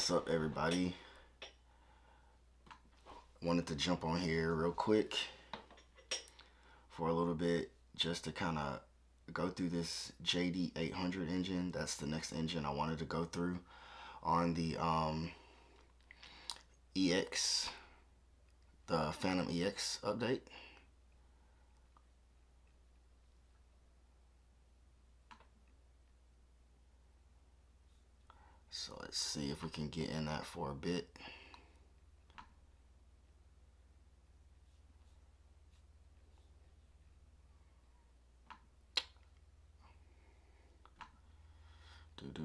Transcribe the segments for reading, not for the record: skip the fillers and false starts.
What's up, everybody? Wanted to jump on here real quick for a little bit just to kind of go through this JD800 engine. That's the next engine I wanted to go through on the EX, the Fantom EX update. So let's see if we can get in that for a bit. Get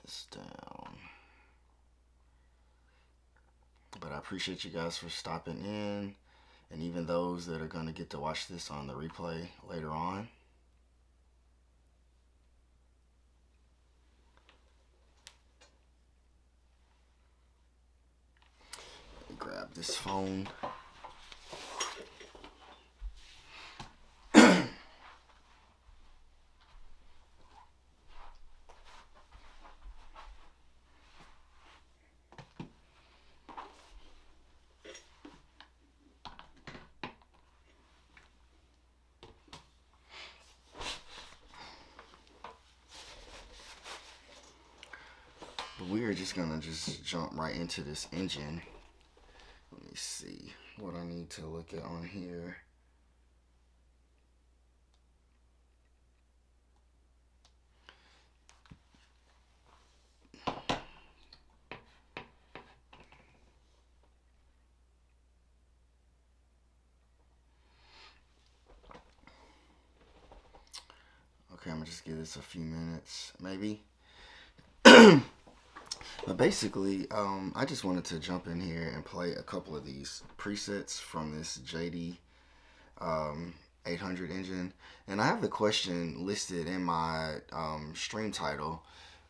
this down. But I appreciate you guys for stopping in, and even those that are going to get to watch this on the replay later on. Let me grab this phone. But we are just gonna jump right into this engine. Let me see what I need to look at on here. Okay, I'm gonna just give this a few minutes, maybe. But basically, I just wanted to jump in here and play a couple of these presets from this JD800 engine. And I have the question listed in my stream title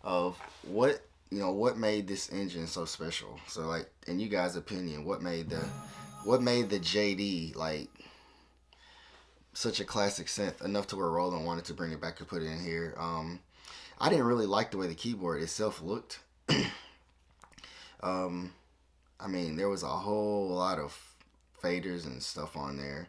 of what made this engine so special. So, like, in you guys' opinion, what made the JD like such a classic synth enough to where Roland wanted to bring it back and put it in here? I didn't really like the way the keyboard itself looked. I mean, there was a whole lot of faders and stuff on there,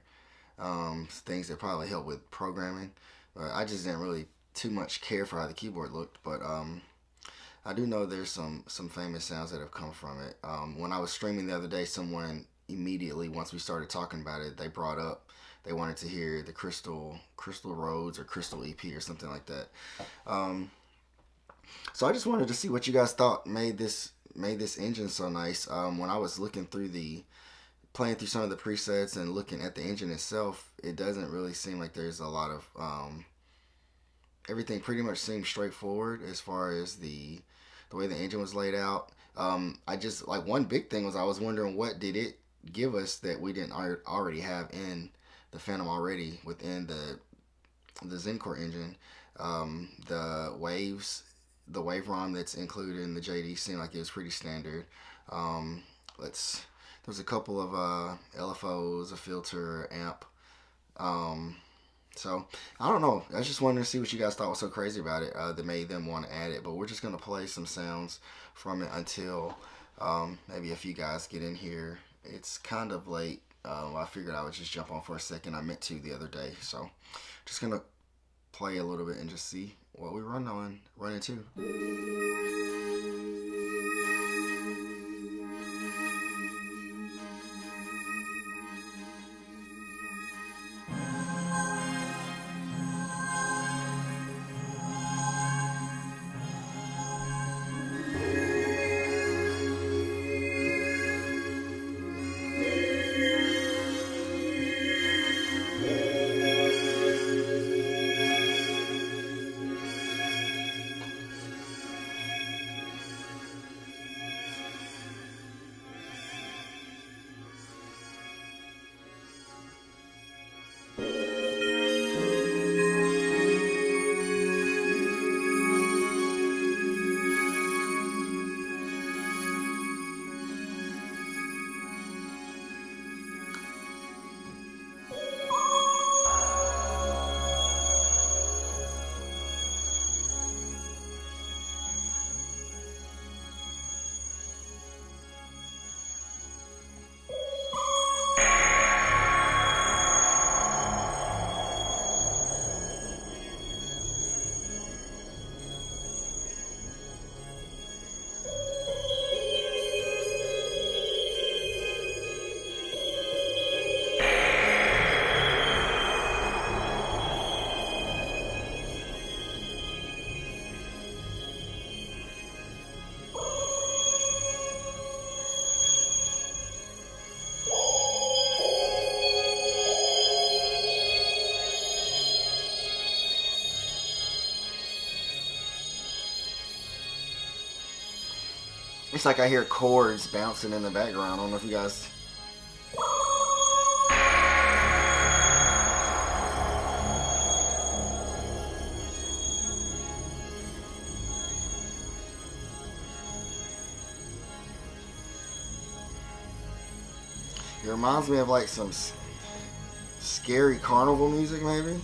things that probably help with programming, but I just didn't really too much care for how the keyboard looked. But I do know there's some famous sounds that have come from it. When I was streaming the other day, someone immediately, once we started talking about it, they brought up they wanted to hear the Crystal Roads or Crystal EP or something like that. So I just wanted to see what you guys thought made this engine so nice. When I was looking through playing through some of the presets and looking at the engine itself, it doesn't really seem like there's a lot of everything pretty much seems straightforward as far as the way the engine was laid out. I just, like, one big thing was I was wondering what did it give us that we didn't already have in the Fantom already within the Zencore engine. The wave ROM that's included in the JD seemed like it was pretty standard. There's a couple of LFOs, a filter, amp. So I don't know. I just wanted to see what you guys thought was so crazy about it that made them want to add it. But we're just gonna play some sounds from it until maybe if you guys get in here. It's kind of late. I figured I would just jump on for a second. I meant to the other day, so just gonna play a little bit and just see what we run into. It's like I hear chords bouncing in the background. I don't know if you guys... It reminds me of like some scary carnival music, maybe.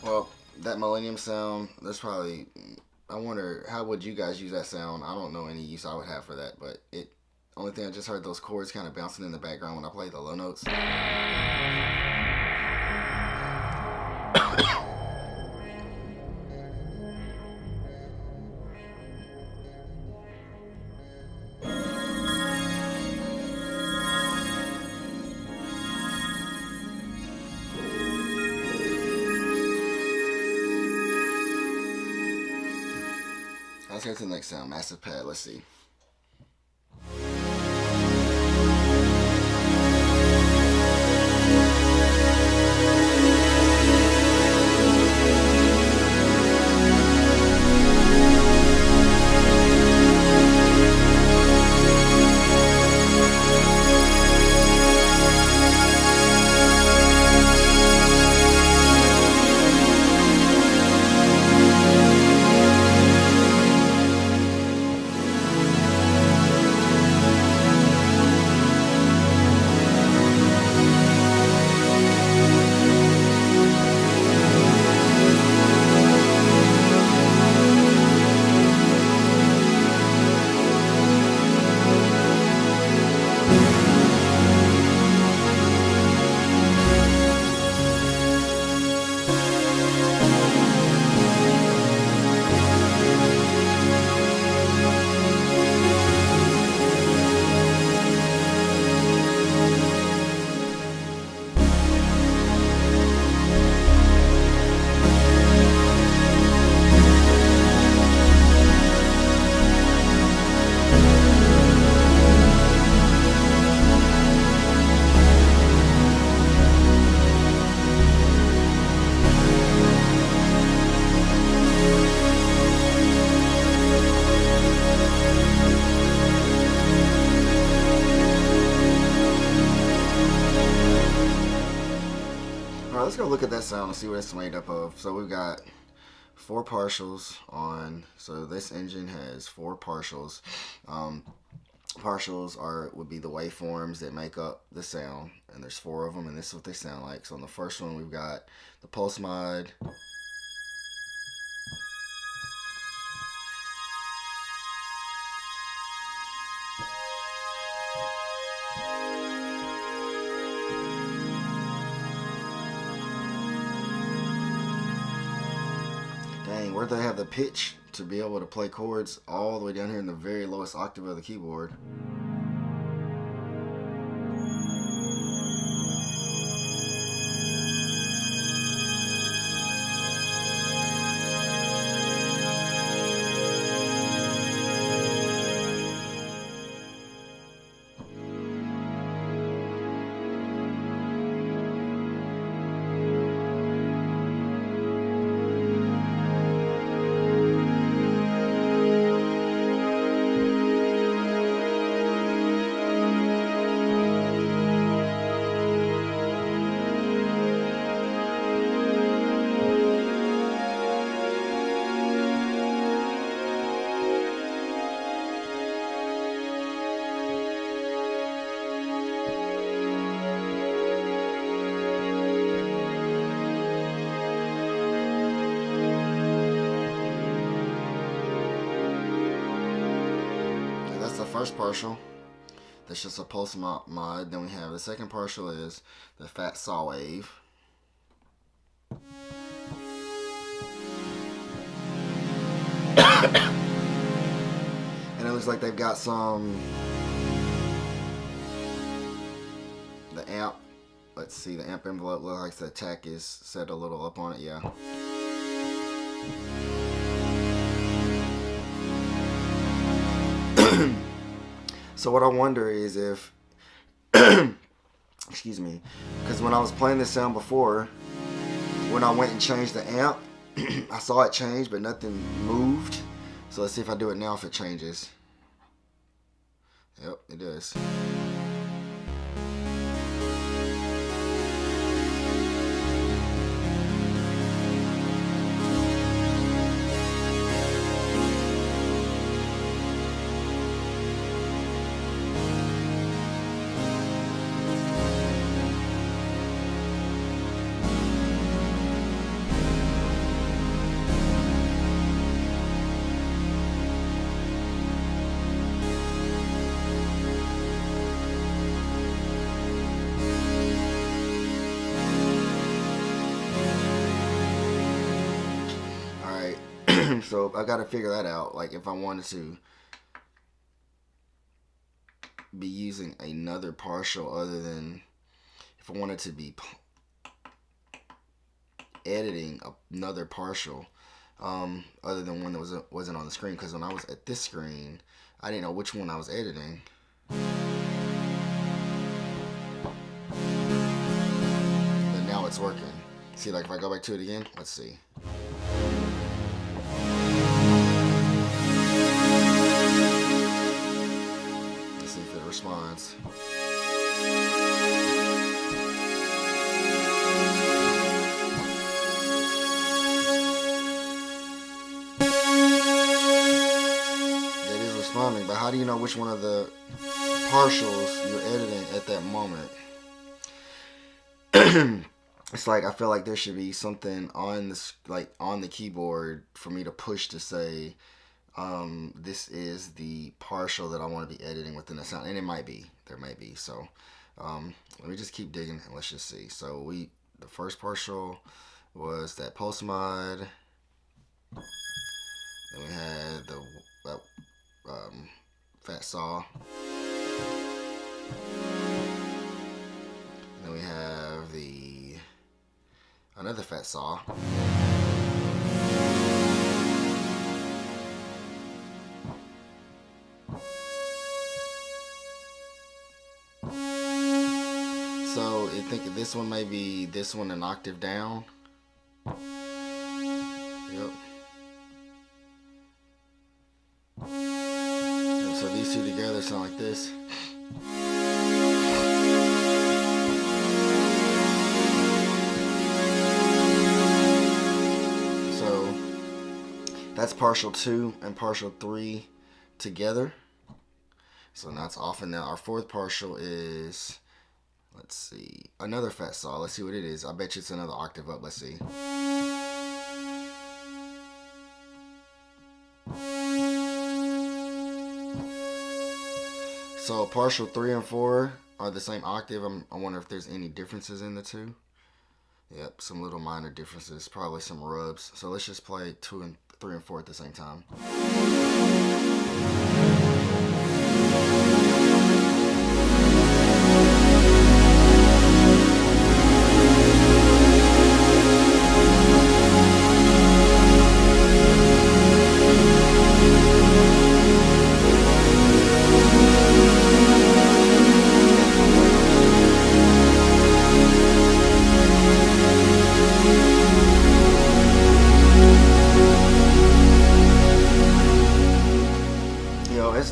Well, that Millennium sound, that's probably, I wonder, how would you guys use that sound? I don't know any use I would have for that, but only thing I just heard those chords kind of bouncing in the background when I play the low notes. Let's go to the next sound, massive pad. Let's see. Let's go look at that sound and see what it's made up of. So we've got 4 partials on. So this engine has 4 partials. Partials would be the waveforms that make up the sound, and there's 4 of them, and this is what they sound like. So on the first one, we've got the pulse mod. Dang, where'd they have the pitch to be able to play chords all the way down here in the very lowest octave of the keyboard? First partial, that's just a pulse mod. Then we have the second partial is the fat saw wave. And it looks like they've got the amp. Let's see, the amp envelope looks like the attack is set a little up on it, yeah. So what I wonder is if, excuse me, because when I was playing this sound before, when I went and changed the amp, I saw it change, but nothing moved. So let's see if I do it now if it changes. Yep, it does. So I got to figure that out. Like if I wanted to be using another partial other than, if I wanted to be editing another partial other than one that wasn't on the screen. Because when I was at this screen, I didn't know which one I was editing. But now it's working. See, like if I go back to it again, let's see. Response. It is responding, but how do you know which one of the partials you're editing at that moment? It's like I feel like there should be something on this, like on the keyboard, for me to push to say, this is the partial that I want to be editing within the sound, and it might be, there may be. So let me just keep digging and let's just see. So the first partial was that pulse mod, then we had the fat saw, and then we have another fat saw. So I think this one may be this one an octave down. Yep. So these two together sound like this. So that's partial 2 and partial 3 together. So now it's off, and now our fourth partial is, let's see, another fat saw. Let's see what it is. I bet you it's another octave up. Let's see. So partial 3 and 4 are the same octave. I wonder if there's any differences in the two. Yep, some little minor differences, probably some rubs. So let's just play 2 and 3 and 4 at the same time.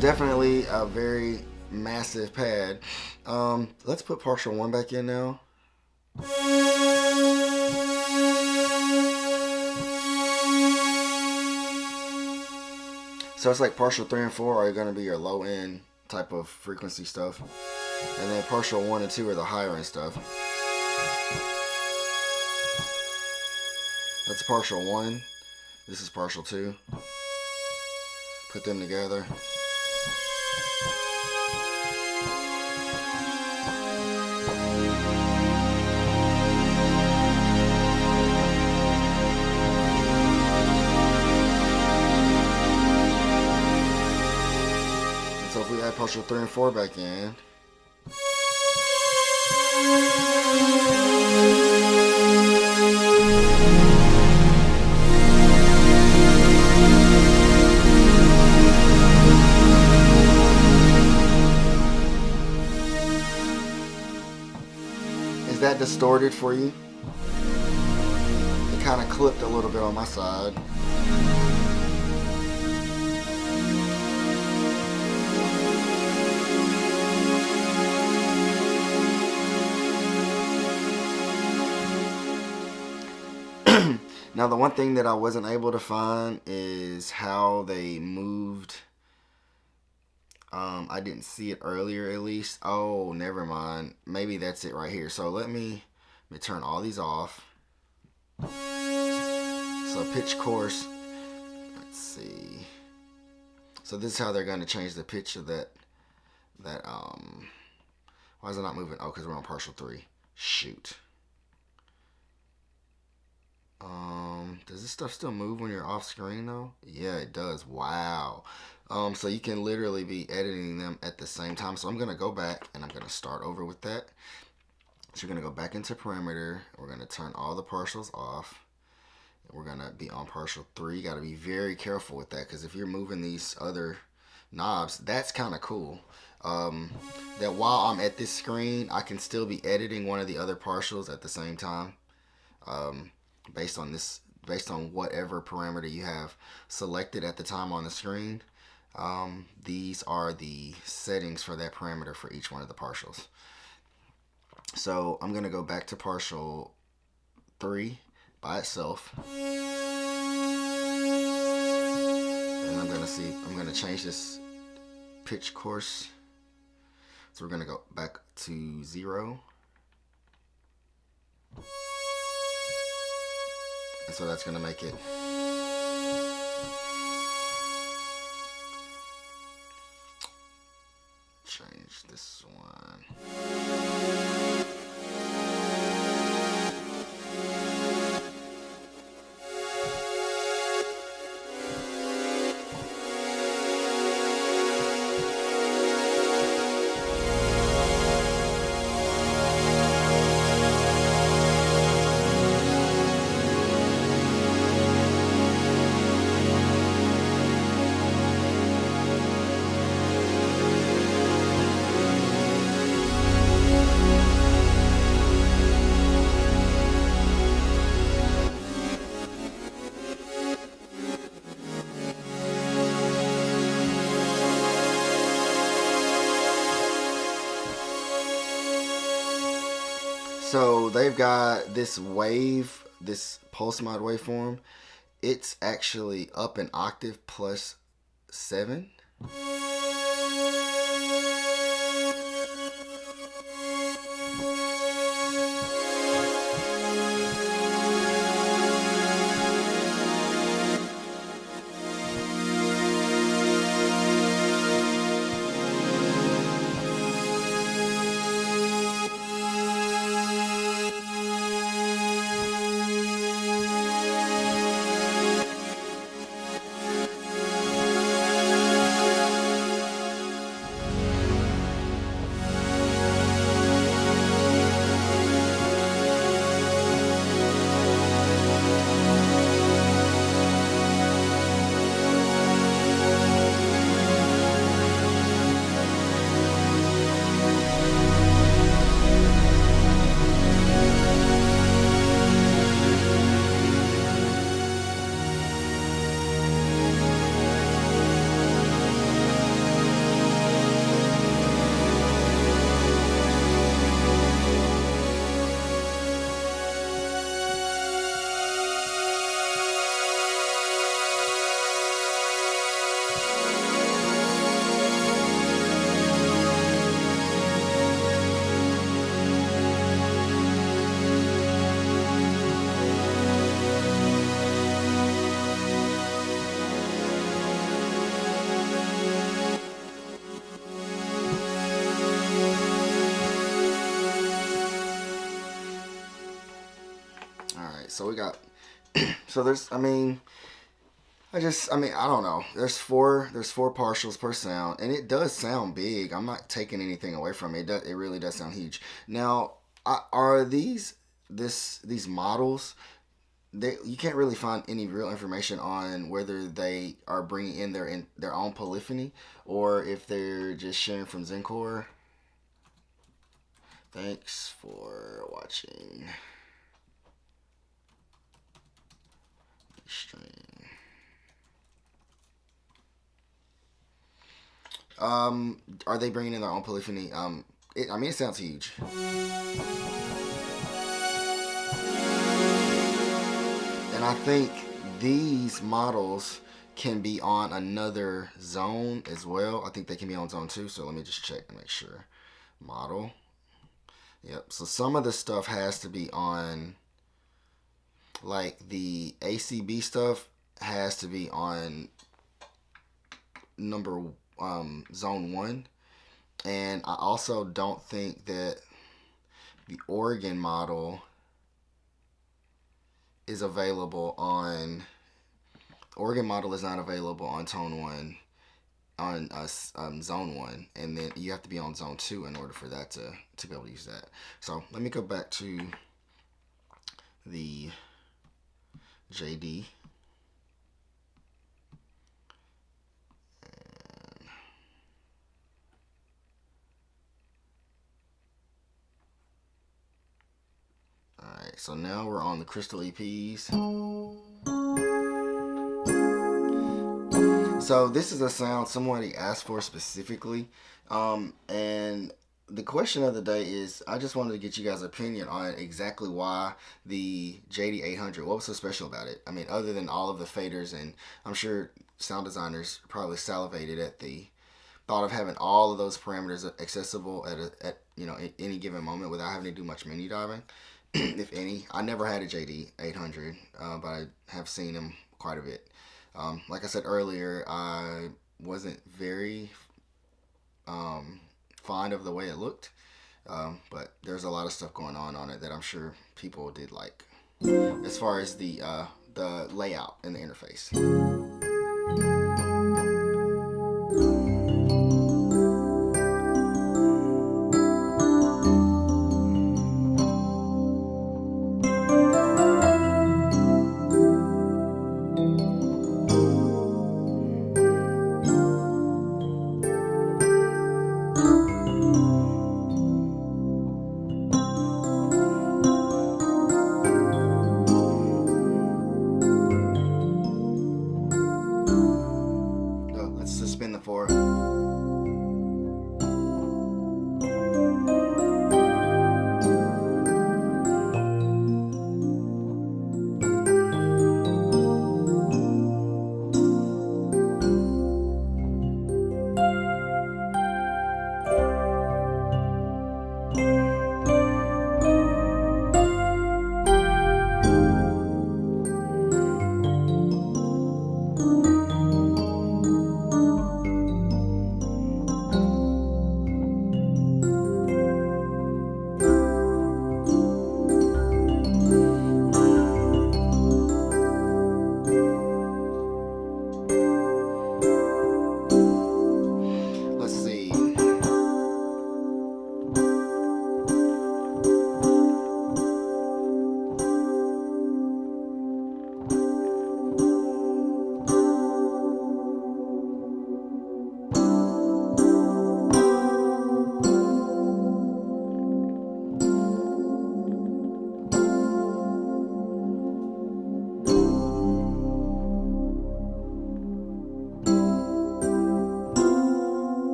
Definitely a very massive pad. Let's put partial 1 back in now. So it's like partial 3 and 4 are going to be your low end type of frequency stuff, and then partial 1 and 2 are the higher end stuff. That's partial 1. This is partial 2. Put them together. So if we add partial 3 and 4 back in, that distorted for you. It kind of clipped a little bit on my side. Now the one thing that I wasn't able to find is how they moved. I didn't see it earlier at least. Oh, never mind. Maybe that's it right here. So let me turn all these off. So pitch course. Let's see. So this is how they're going to change the pitch of that. Why is it not moving? Oh, because we're on partial 3. Shoot. Does this stuff still move when you're off screen though? Yeah, it does. Wow. So you can literally be editing them at the same time. So I'm gonna go back and I'm gonna start over with that. So you're gonna go back into parameter. We're gonna turn all the partials off. We're gonna be on partial 3. You gotta be very careful with that because if you're moving these other knobs, that's kind of cool. That while I'm at this screen, I can still be editing one of the other partials at the same time. Based on whatever parameter you have selected at the time on the screen. These are the settings for that parameter for each one of the partials. So I'm going to go back to partial 3 by itself. And I'm going to change this pitch course. So we're going to go back to 0. And so that's going to make it change this one. So they've got this wave, this pulse mod waveform. It's actually up an octave plus 7. So we got, so there's, I don't know. There's four partials per sound, and it does sound big. I'm not taking anything away from it. It really does sound huge. Now, are these models? You can't really find any real information on whether they are bringing in their own polyphony or if they're just sharing from Zencore. Thanks for watching the stream. Are they bringing in their own polyphony? I mean, it sounds huge. And I think these models can be on another zone as well. I think they can be on zone 2. So let me just check and make sure. Model. Yep. So some of the stuff has to be on, like the ACB stuff has to be on zone 1. And I also don't think that the Oregon model is available on, Oregon model is not available on tone 1, on zone 1, and then you have to be on zone 2 in order for that to be able to use that. So let me go back to the JD. Alright, so now we're on the crystal EPs. So this is a sound somebody asked for specifically. And the question of the day is, I just wanted to get you guys' opinion on exactly why the JD800, what was so special about it? I mean, other than all of the faders, and I'm sure sound designers probably salivated at the thought of having all of those parameters accessible at any given moment without having to do much menu diving. If any. I never had a JD800, but I have seen them quite a bit. Like I said earlier, I wasn't very fond of the way it looked, but there's a lot of stuff going on it that I'm sure people did like, as far as the layout and the interface.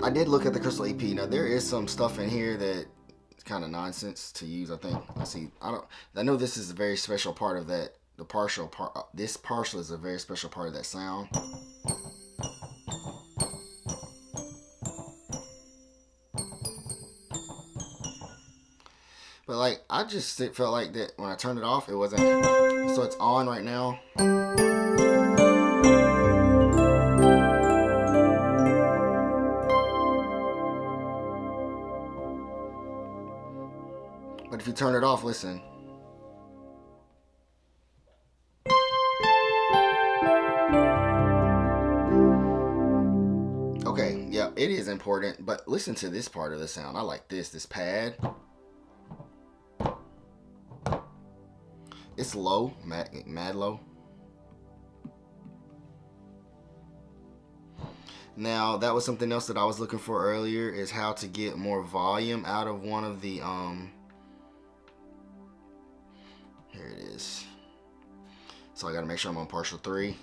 I did look at the crystal EP. Now there is some stuff in here that is kind of nonsense to use. I think. Let's see. I know this is a very special part of that. The partial part. This partial is a very special part of that sound. But like, I just felt like that when I turned it off, it wasn't. So it's on right now. But if you turn it off, listen. It is important, but listen to this part of the sound. I like this pad. It's low, mad low. Now, that was something else that I was looking for earlier, is how to get more volume out of one of the, here it is. So I gotta make sure I'm on partial 3.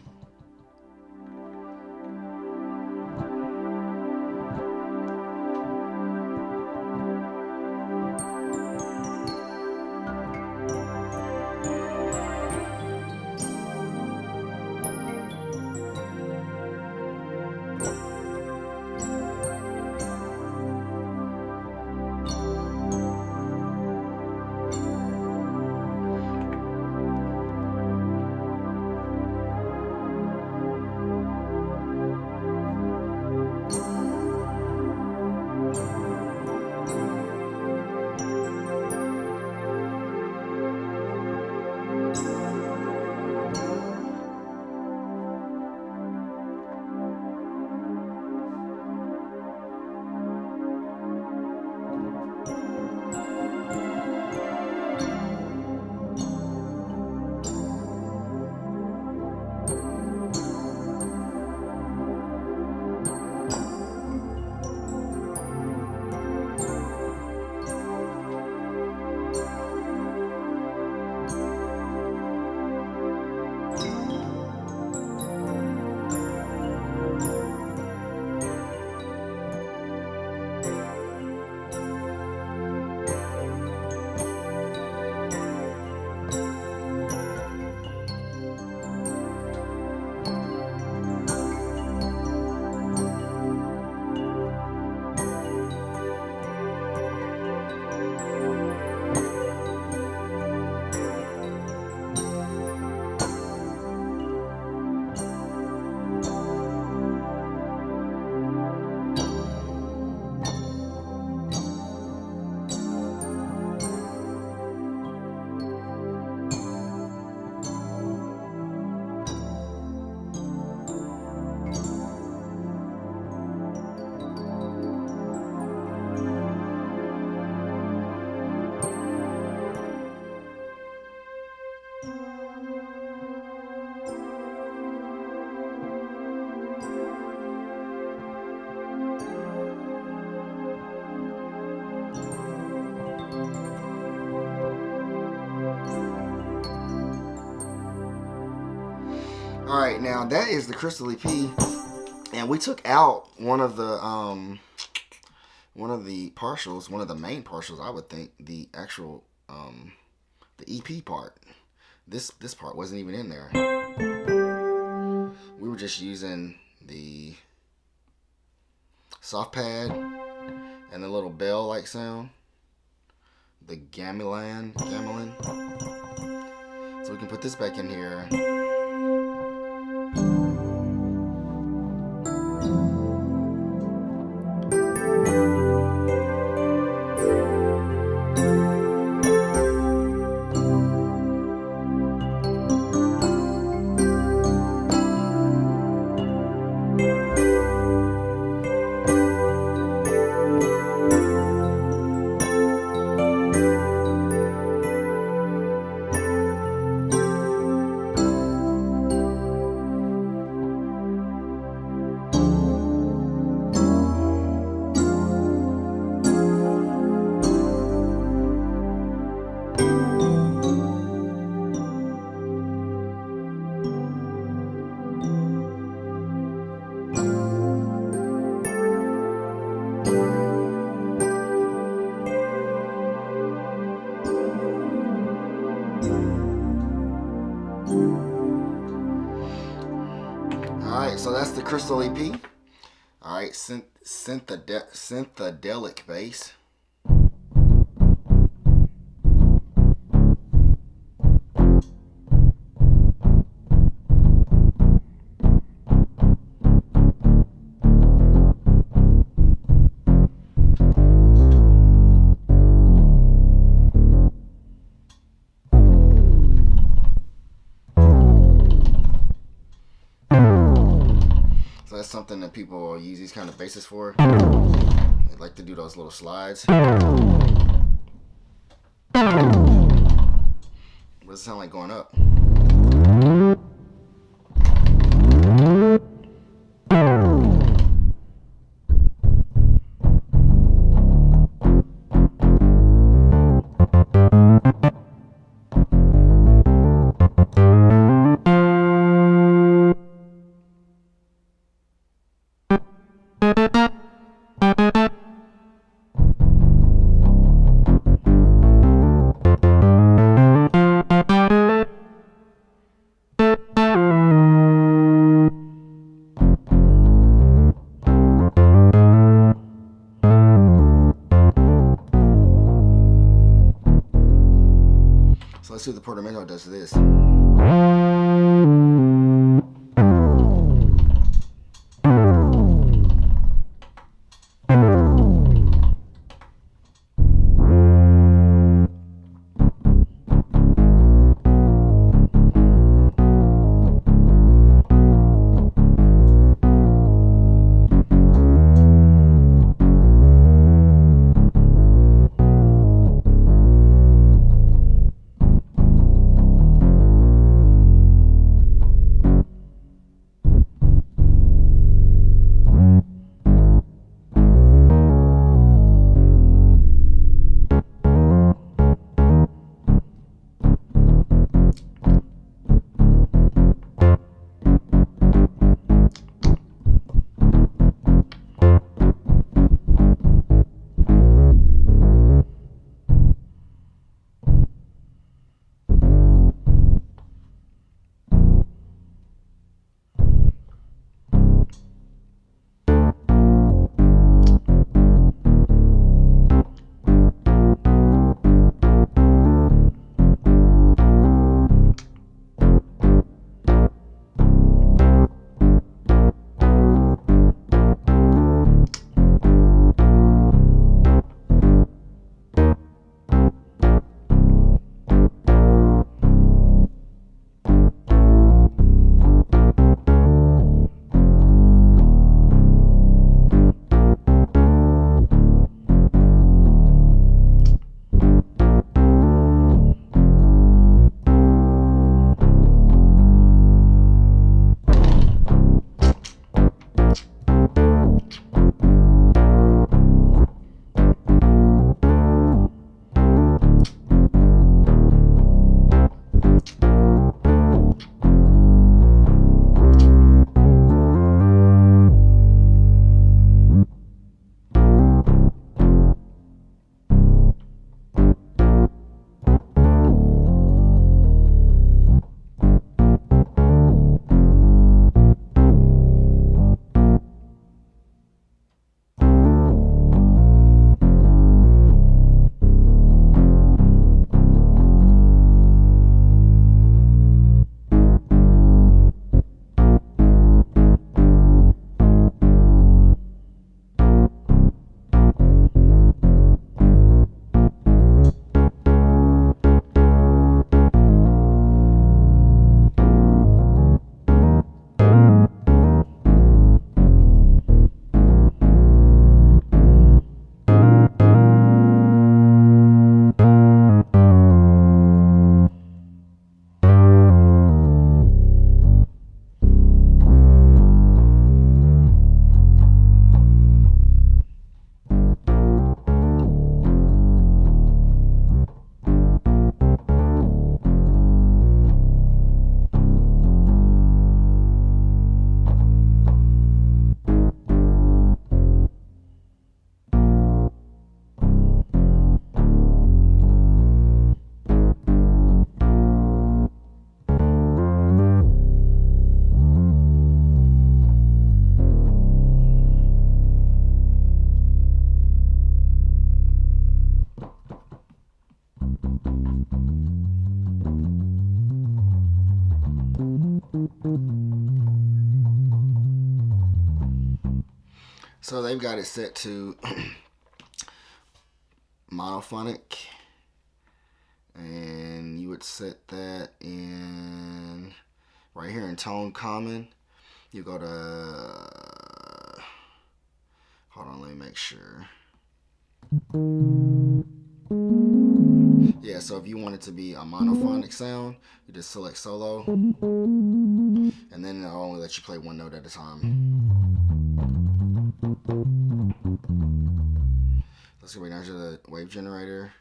Alright, now that is the Crystal EP, and we took out one of the partials, one of the main partials, I would think, the actual the EP part. This part wasn't even in there. We were just using the soft pad and the little bell like sound, the gamelan. So we can put this back in here. Alright, so that's the Crystal EP. Alright, synthedelic bass. that's something that people use these kind of basses for. They like to do those little slides. What does it sound like going up? So let's see what the portamento does to this. So they've got it set to monophonic, and you would set that in. right here in tone common, you go to Hold on, let me make sure. Yeah, so if you want it to be a monophonic sound, you just select solo, and then it'll only let you play one note at a time. Let's go down to the wave generator.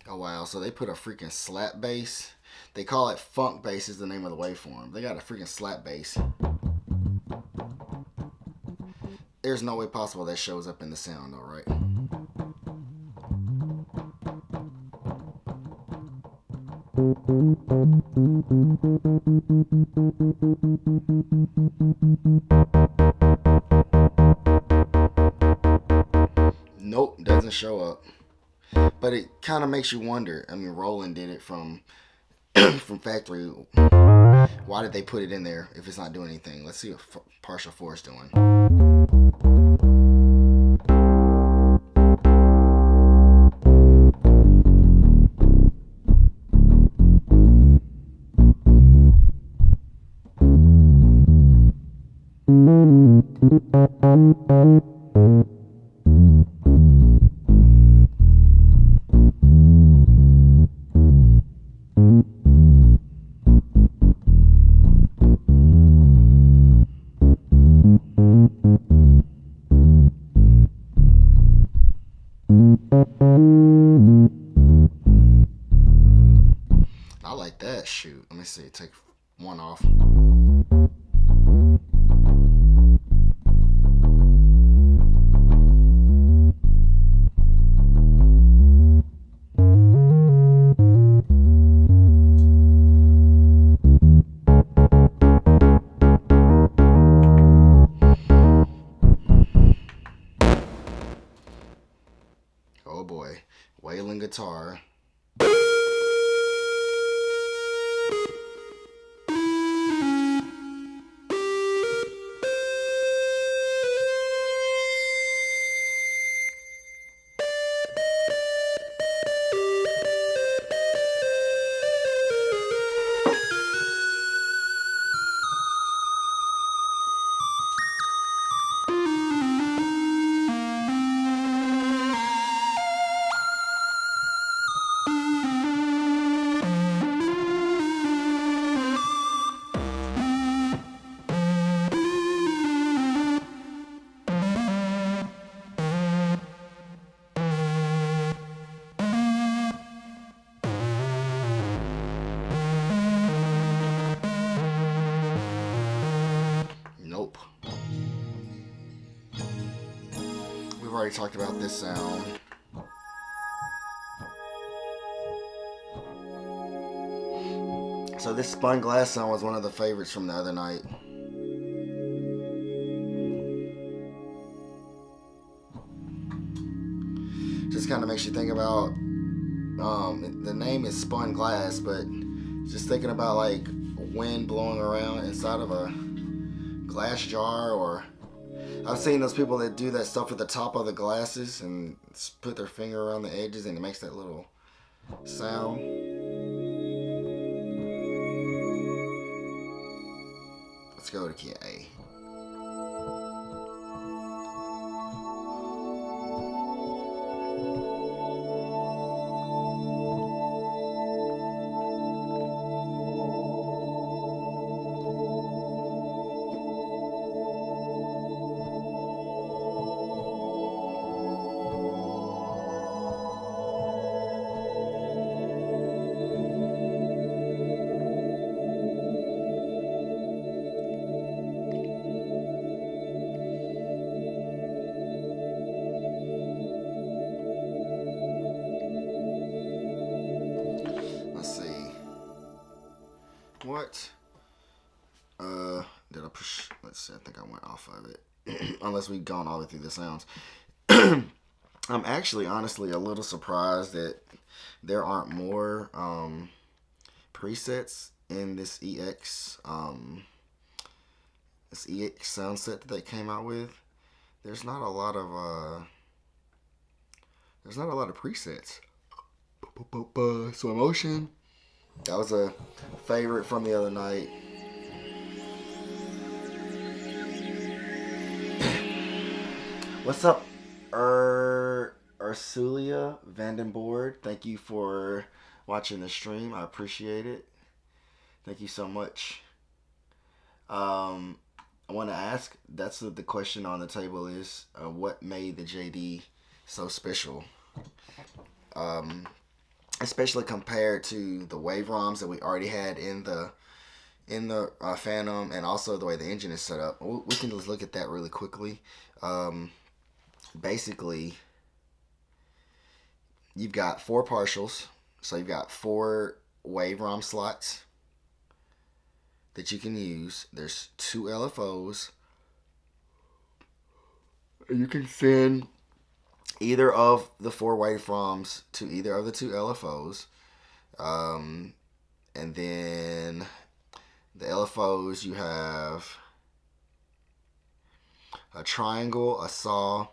Oh wow, so they put a freaking slap bass. They call it funk bass is the name of the waveform. They got a freaking slap bass. There's no way possible that shows up in the sound though, right? Nope, doesn't show up. But it kind of makes you wonder. I mean, Roland did it from from factory. Why did they put it in there if it's not doing anything? Let's see what partial four is doing. I like that. Shoot, let me see. Take one off. Oh boy, wailing guitar. Nope. We've already talked about this sound. So this spun glass sound was one of the favorites from the other night. Just kind of makes you think about, the name is spun glass, but just thinking about like wind blowing around inside of a glass jar, or I've seen those people that do that stuff at the top of the glasses and put their finger around the edges and it makes that little sound. Let's go to key A. What? Did I push? Let's see. I think I went off of it. Unless we've gone all the way through the sounds. I'm actually honestly a little surprised that there aren't more presets in this EX this EX sound set that they came out with, there's not a lot of presets. So Emotion, that was a favorite from the other night. What's up, Ursulia Vandenborg? Thank you for watching the stream. I appreciate it. Thank you so much. I want to ask, that's what the question on the table is, what made the JD so special? Especially compared to the wave ROMs that we already had in the Phantom, and also the way the engine is set up. We can just look at that really quickly. Basically, you've got 4 partials, so you've got 4 wave ROM slots that you can use. There's 2 LFOs. You can send either of the 4 wavefroms to either of the 2 LFOs. And then the LFOs, you have a triangle, a saw,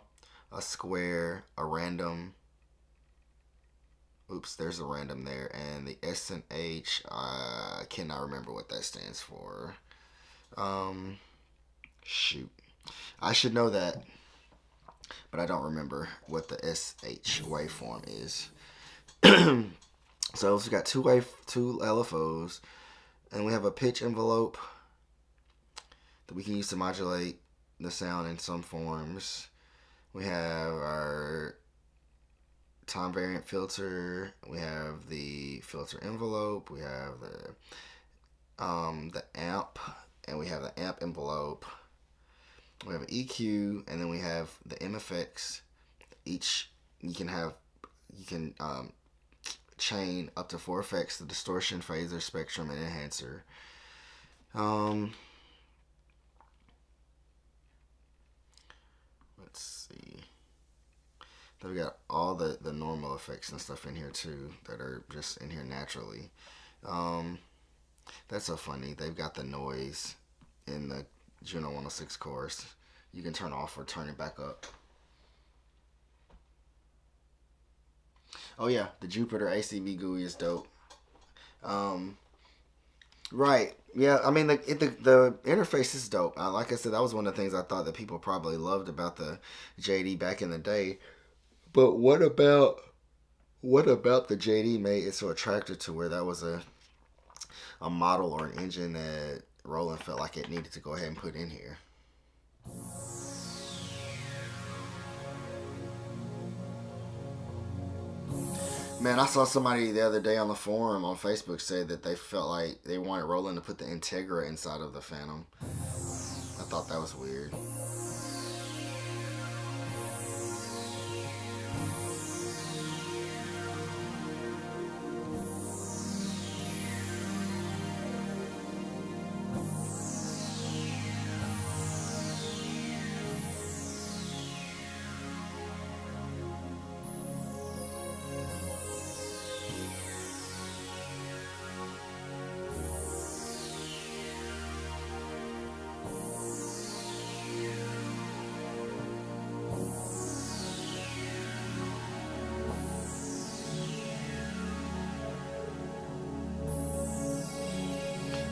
a square, a random. Oops, there's a random there. And the S and H, I cannot remember what that stands for. Shoot. I should know that, but I don't remember what the SH waveform is. So we've got 2 LFOs, and we have a pitch envelope that we can use to modulate the sound in some forms. We have our time variant filter. We have the filter envelope. We have the amp, and we have the amp envelope. We have an EQ, and then we have the MFX. Each you can chain up to 4 effects: the distortion, phaser, spectrum, and enhancer. Let's see. Then we got all the normal effects and stuff in here too that are just in here naturally. That's so funny. They've got the noise in the Juno 106 chorus. You can turn off or turn it back up. Oh yeah, the Jupiter ACB GUI is dope. Right. Yeah, I mean, the interface is dope. Like I said, that was one of the things I thought that people probably loved about the JD back in the day. But what about the JD made it so attractive to where that was a model or an engine that Roland felt like it needed to go ahead and put in here? Man, I saw somebody the other day on the forum on Facebook say that they felt like they wanted Roland to put the Integra inside of the Phantom. I thought that was weird.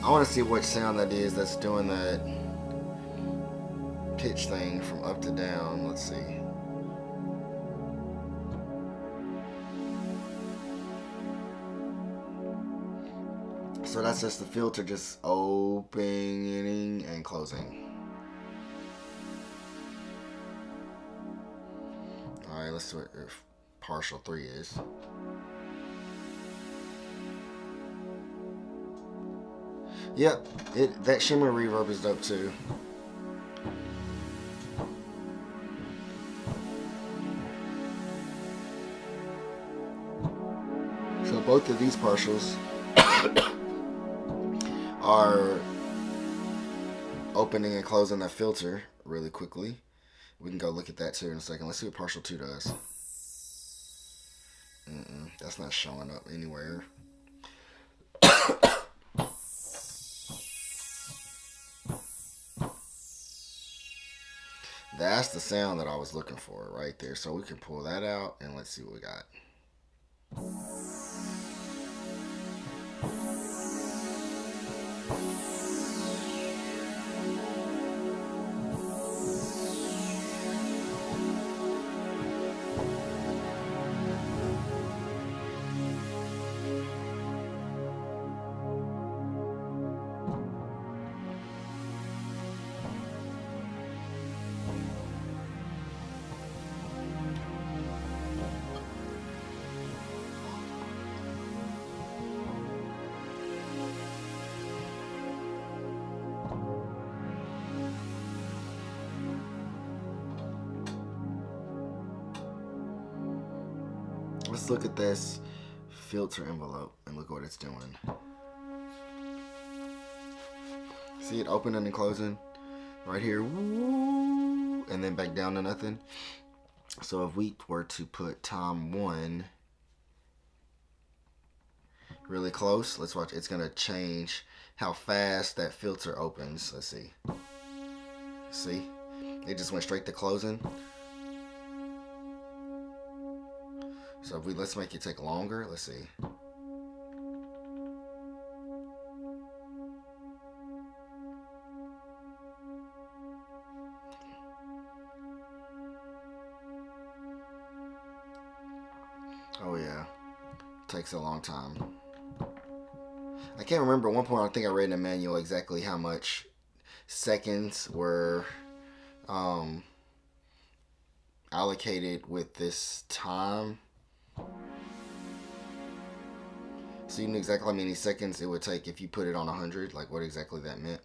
I want to see what sound that is that's doing that pitch thing from up to down. Let's see. So that's just the filter just opening and closing. Alright, let's see what partial 3 is. Yep, that shimmer reverb is dope too. So both of these partials are opening and closing that filter really quickly. We can go look at that too in a second. Let's see what partial 2 does. That's not showing up anywhere. That's the sound that I was looking for right there. So we can pull that out and let's see what we got. Let's look at this filter envelope and look what it's doing. See it opening and closing right here, woo, and then back down to nothing. So if we were to put time 1 really close, let's watch. It's gonna change how fast that filter opens. Let's see. See, it just went straight to closing. So if we, let's make it take longer. Let's see. Oh yeah, takes a long time. I can't remember. At one point I think I read in the manual exactly how much seconds were allocated with this time. So you knew exactly how many seconds it would take if you put it on 100, like what exactly that meant.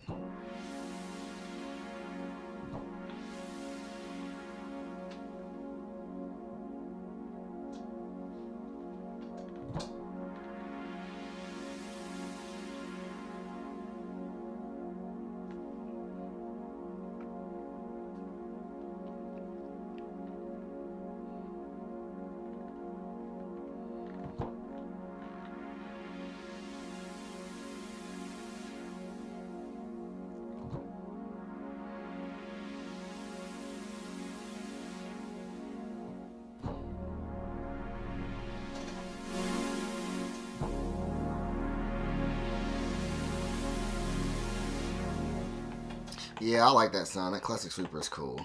Yeah, I like that sound. That classic sweeper is cool.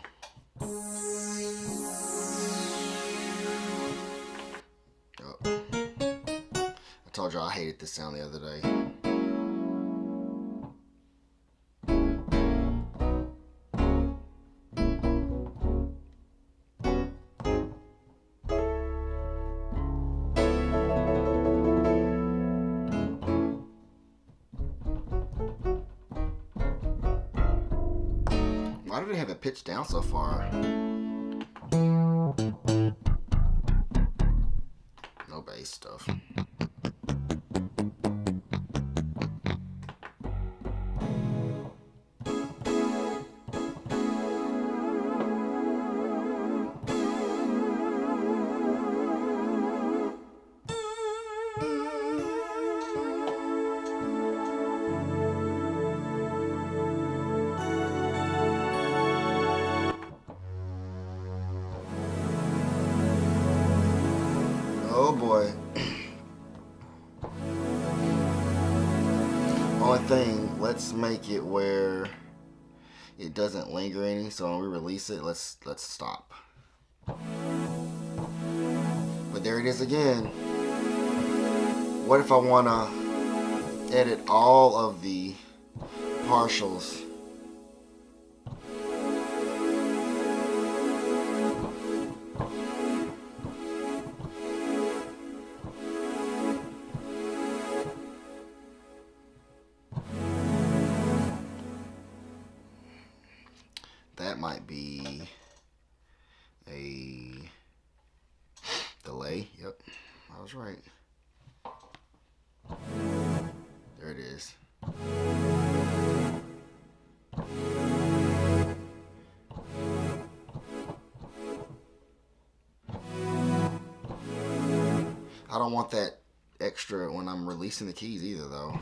Oh. I told you I hated this sound the other day. Why do they have it pitched down so far? No bass stuff. Oh boy. Only thing, let's make it where it doesn't linger any. So when we release it, let's stop. But there it is again. What if I want to edit all of the partials? That might be a delay. Yep, I was right. There it is. I don't want that extra when I'm releasing the keys either, though.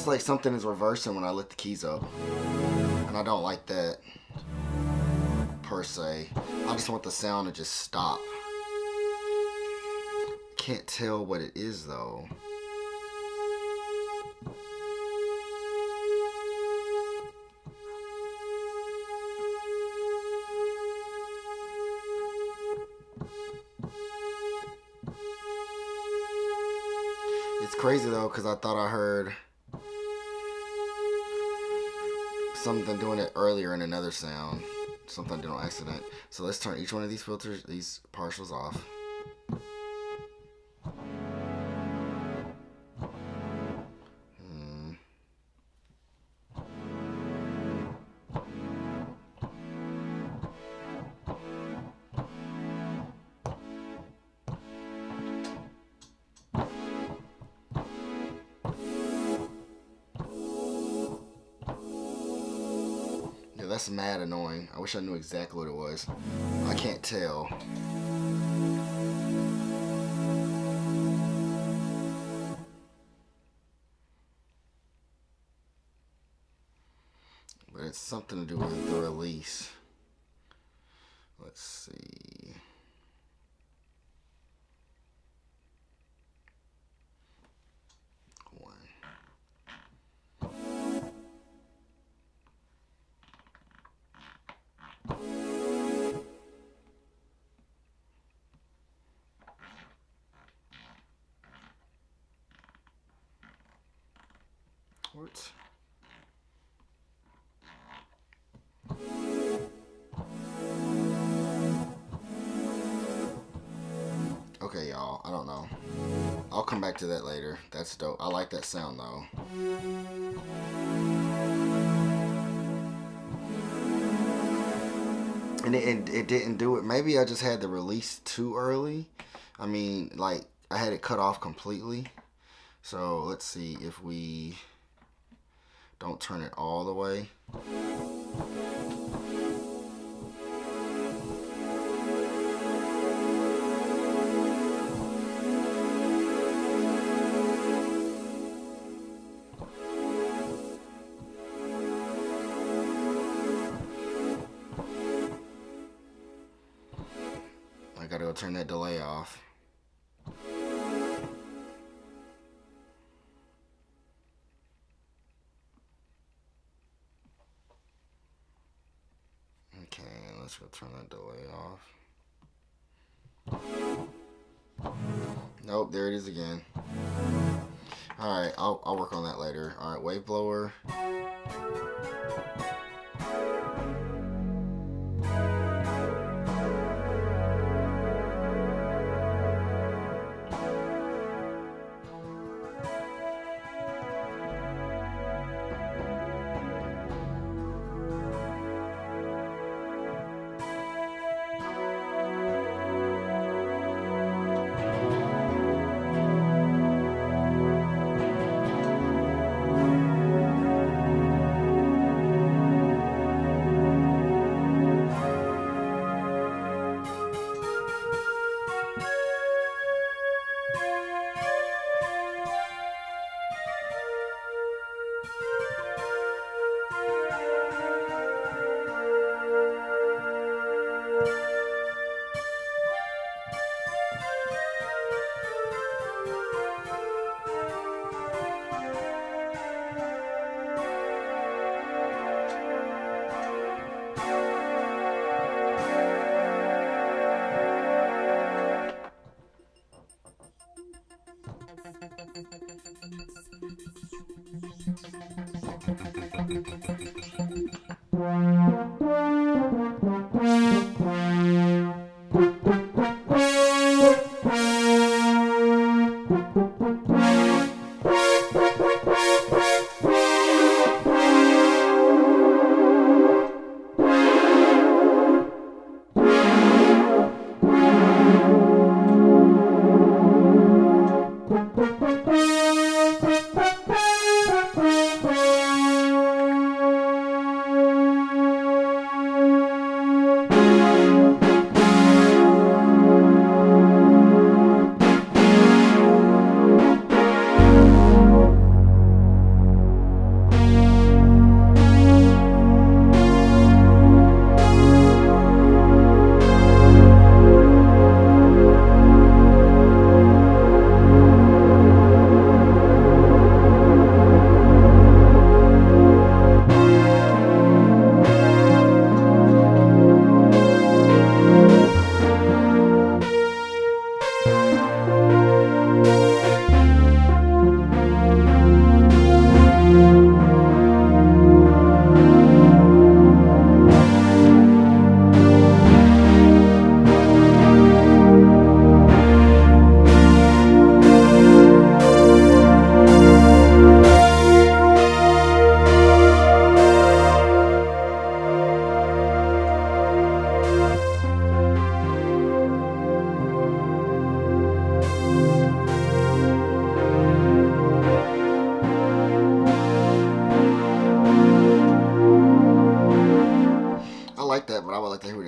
It's like something is reversing when I lift the keys up. And I don't like that, per se. I just want the sound to just stop. Can't tell what it is, though. It's crazy, though, because I thought I heard something doing it earlier in another sound. Something I did on accident. So let's turn each one of these filters, these partials off. That's mad annoying. I wish I knew exactly what it was. I can't tell. But it's something to do with the release. Let's see. What? Okay, y'all. I don't know. I'll come back to that later. That's dope. I like that sound, though. And it didn't do it. Maybe I just had the release too early. I mean, like, I had it cut off completely. So, let's see if we don't turn it all the way. I gotta go turn that delay off. Okay, let's go turn that delay off. Nope, there it is again. Alright, I'll work on that later. Alright, wave blower.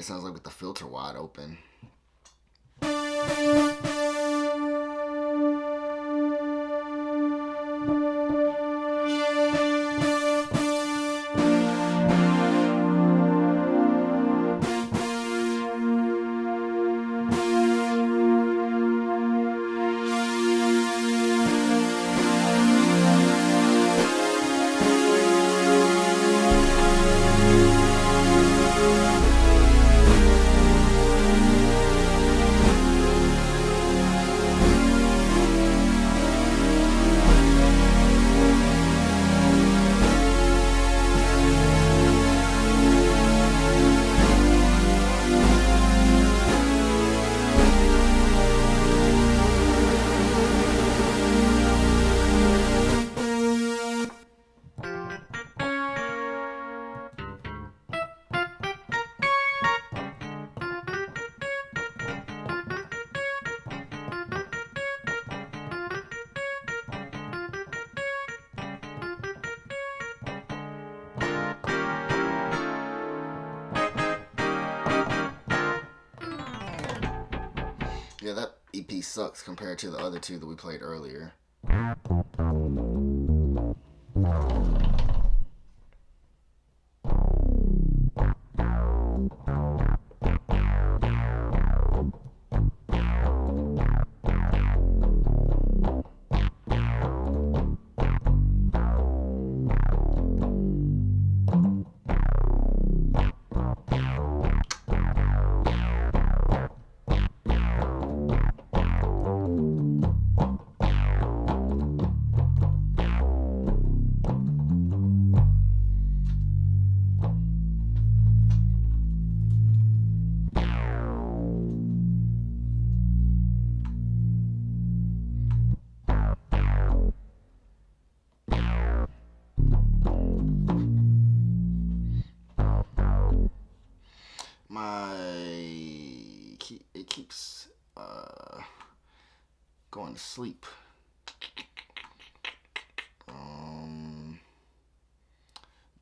it sounds like with the filter wide open. Yeah, that EP sucks compared to the other two that we played earlier. It keeps going to sleep.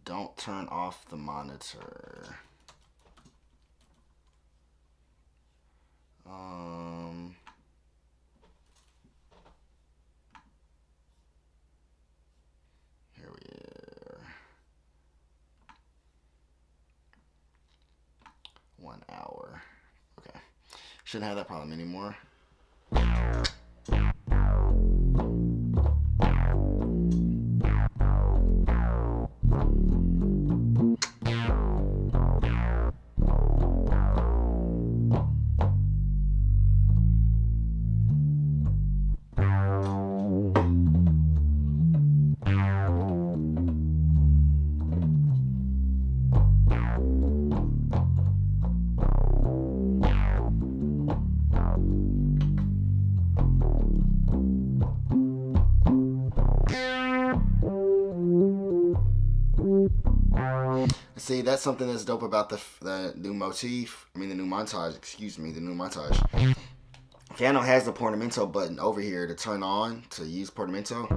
Don't turn off the monitor. Here we are. 1 hour. Okay. Shouldn't have that problem anymore. See, that's something that's dope about the new motif. I mean, the new montage. Excuse me, the new montage. Fantom has the portamento button over here to turn on to use portamento.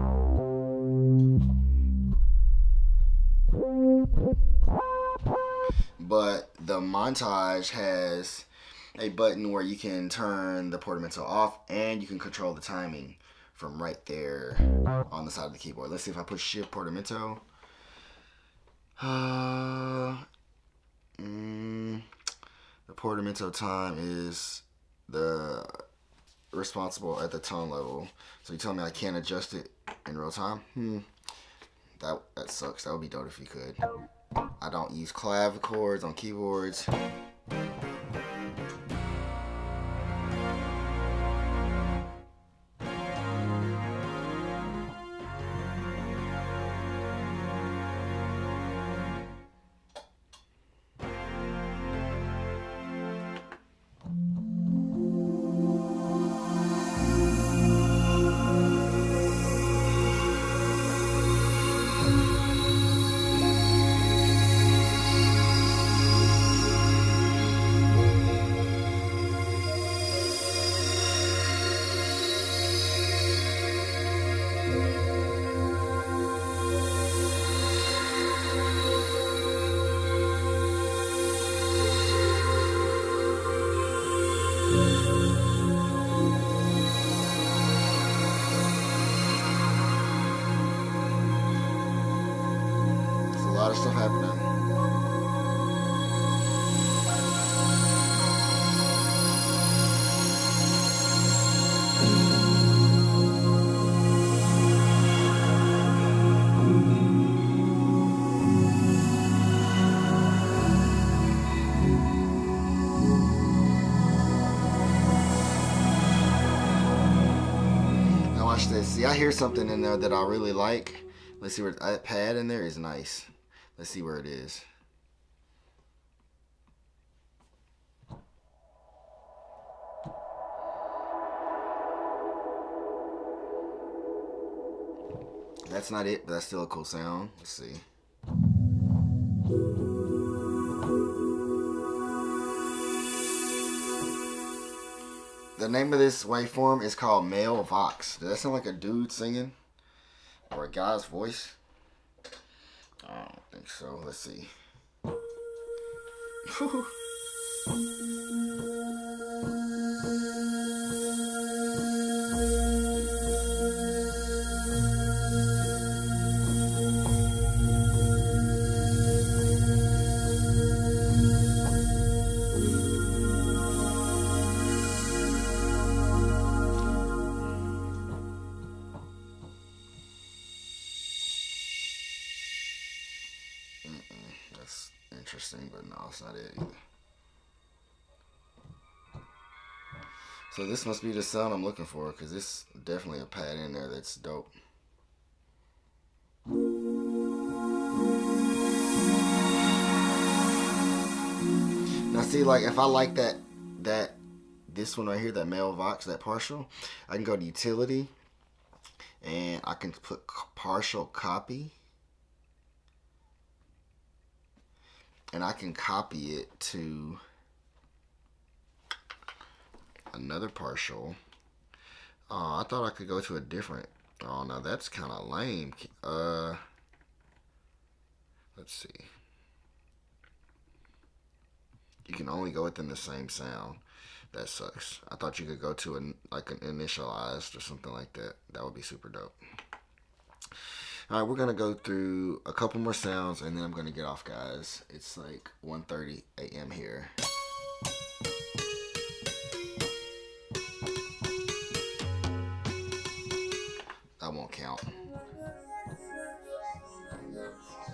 But the montage has a button where you can turn the portamento off and you can control the timing from right there on the side of the keyboard. Let's see if I push shift portamento. The portamento time is the responsible at the tone level. So you tell me I can't adjust it in real time? That sucks. That would be dope if you could. I don't use clavichords on keyboards. See, I hear something in there that I really like. Let's see where that pad in there is nice. Let's see where it is. That's not it, but that's still a cool sound. Let's see. The name of this waveform is called Male Vox. Does that sound like a dude singing? Or a guy's voice? I don't think so. Let's see. That's interesting, but no, it's not it either. So this must be the sound I'm looking for, because it's definitely a pad in there that's dope. Now see, like if I like this one right here, that Male Vox, that partial, I can go to utility and I can put partial copy. And I can copy it to another partial. Oh, I thought I could go to a different. Oh, no, that's kind of lame. Let's see. You can only go within the same sound. That sucks. I thought you could go to like an initialized or something like that. That would be super dope. All right, we're going to go through a couple more sounds, and then I'm going to get off, guys. It's like 1:30 a.m. here. That won't count.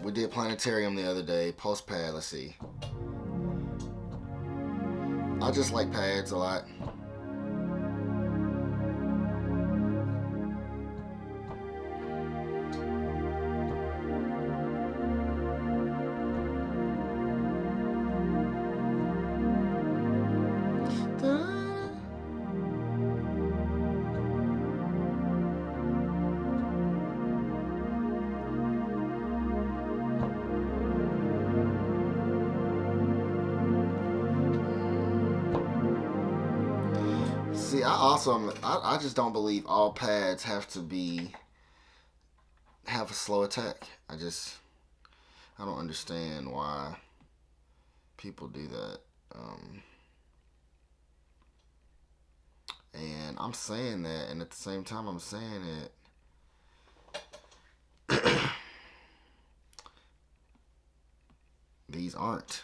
We did Planetarium the other day. Pulse pad, let's see. I just like pads a lot. See, I just don't believe all pads have to have a slow attack. I don't understand why people do that. And I'm saying that, and at the same time I'm saying it. These aren't.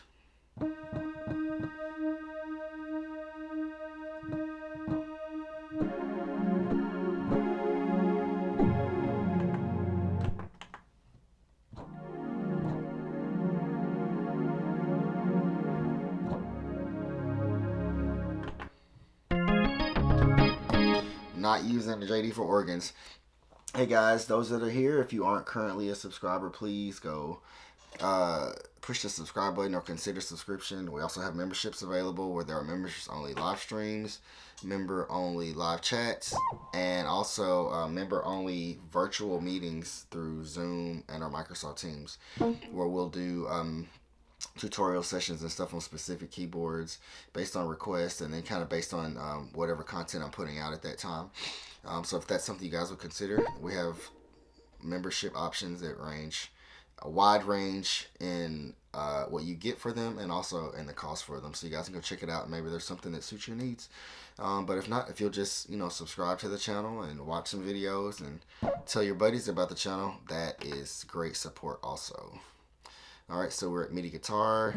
Not using the JD for organs. Hey guys, those that are here, if you aren't currently a subscriber, please go push the subscribe button or consider subscription. We also have memberships available where there are members only live streams, member only live chats, and also member only virtual meetings through Zoom and our Microsoft Teams, where we'll do tutorial sessions and stuff on specific keyboards based on requests, and then kind of based on whatever content I'm putting out at that time. So if that's something you guys would consider, we have membership options that range a wide range in what you get for them and also in the cost for them. So you guys can go check it out, and maybe there's something that suits your needs. But if not, if you'll just subscribe to the channel and watch some videos and tell your buddies about the channel, that is great support also. All right, so we're at MIDI guitar.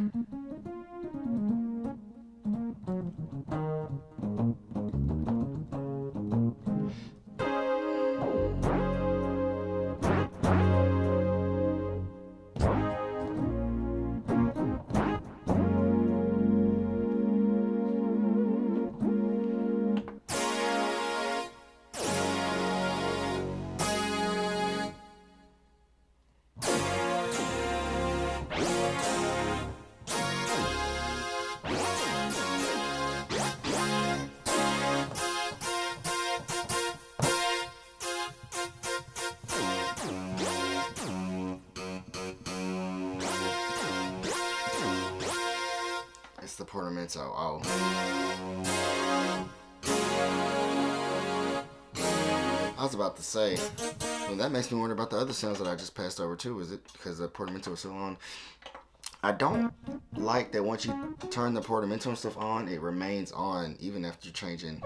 portamento. Oh. I was about to say, well, that makes me wonder about the other sounds that I just passed over too. Is it because the portamento was so on? I don't like that once you turn the portamento and stuff on, it remains on even after you're changing.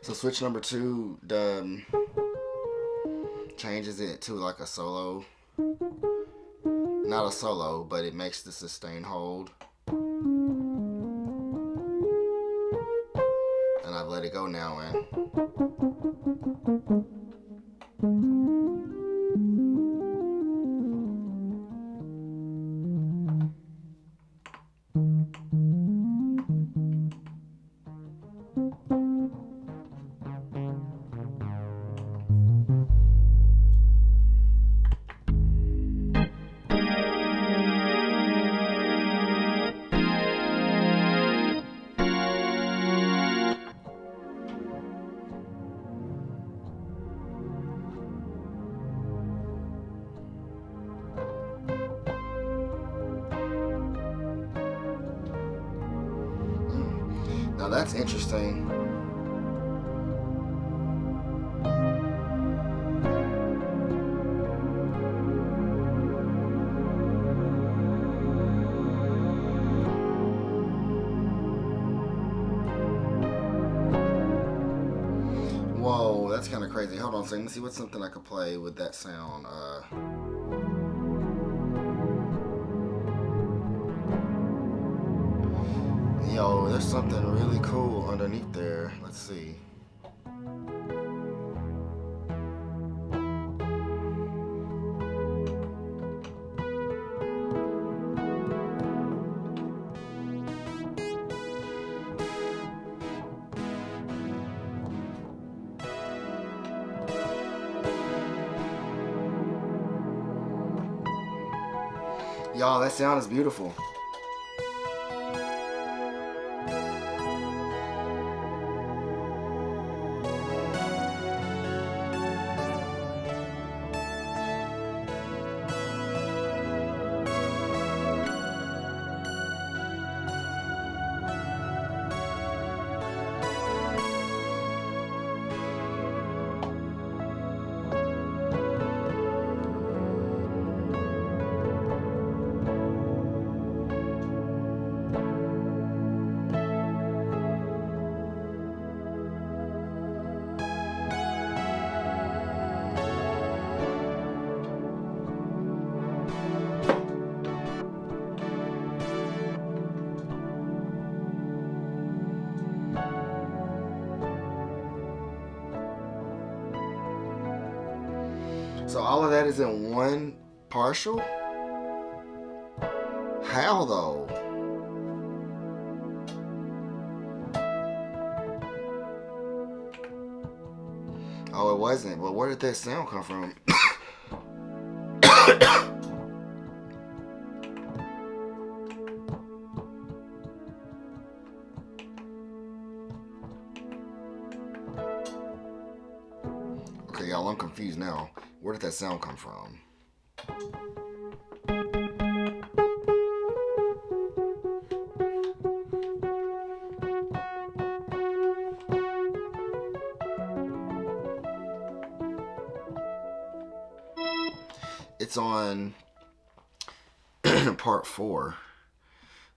So switch number 2 changes it to like a solo. Not a solo, but it makes the sustain hold. And I've let it go now, and now that's interesting. Whoa, that's kind of crazy. Hold on a second. Let's see what's something I could play with that sound. Yo, there's something really cool underneath there. Let's see. Y'all, that sound is beautiful. So all of that is in one partial? How though? Oh, it wasn't. But where did that sound come from? Okay, y'all, I'm confused now. Where did that sound come from? it's on part 4.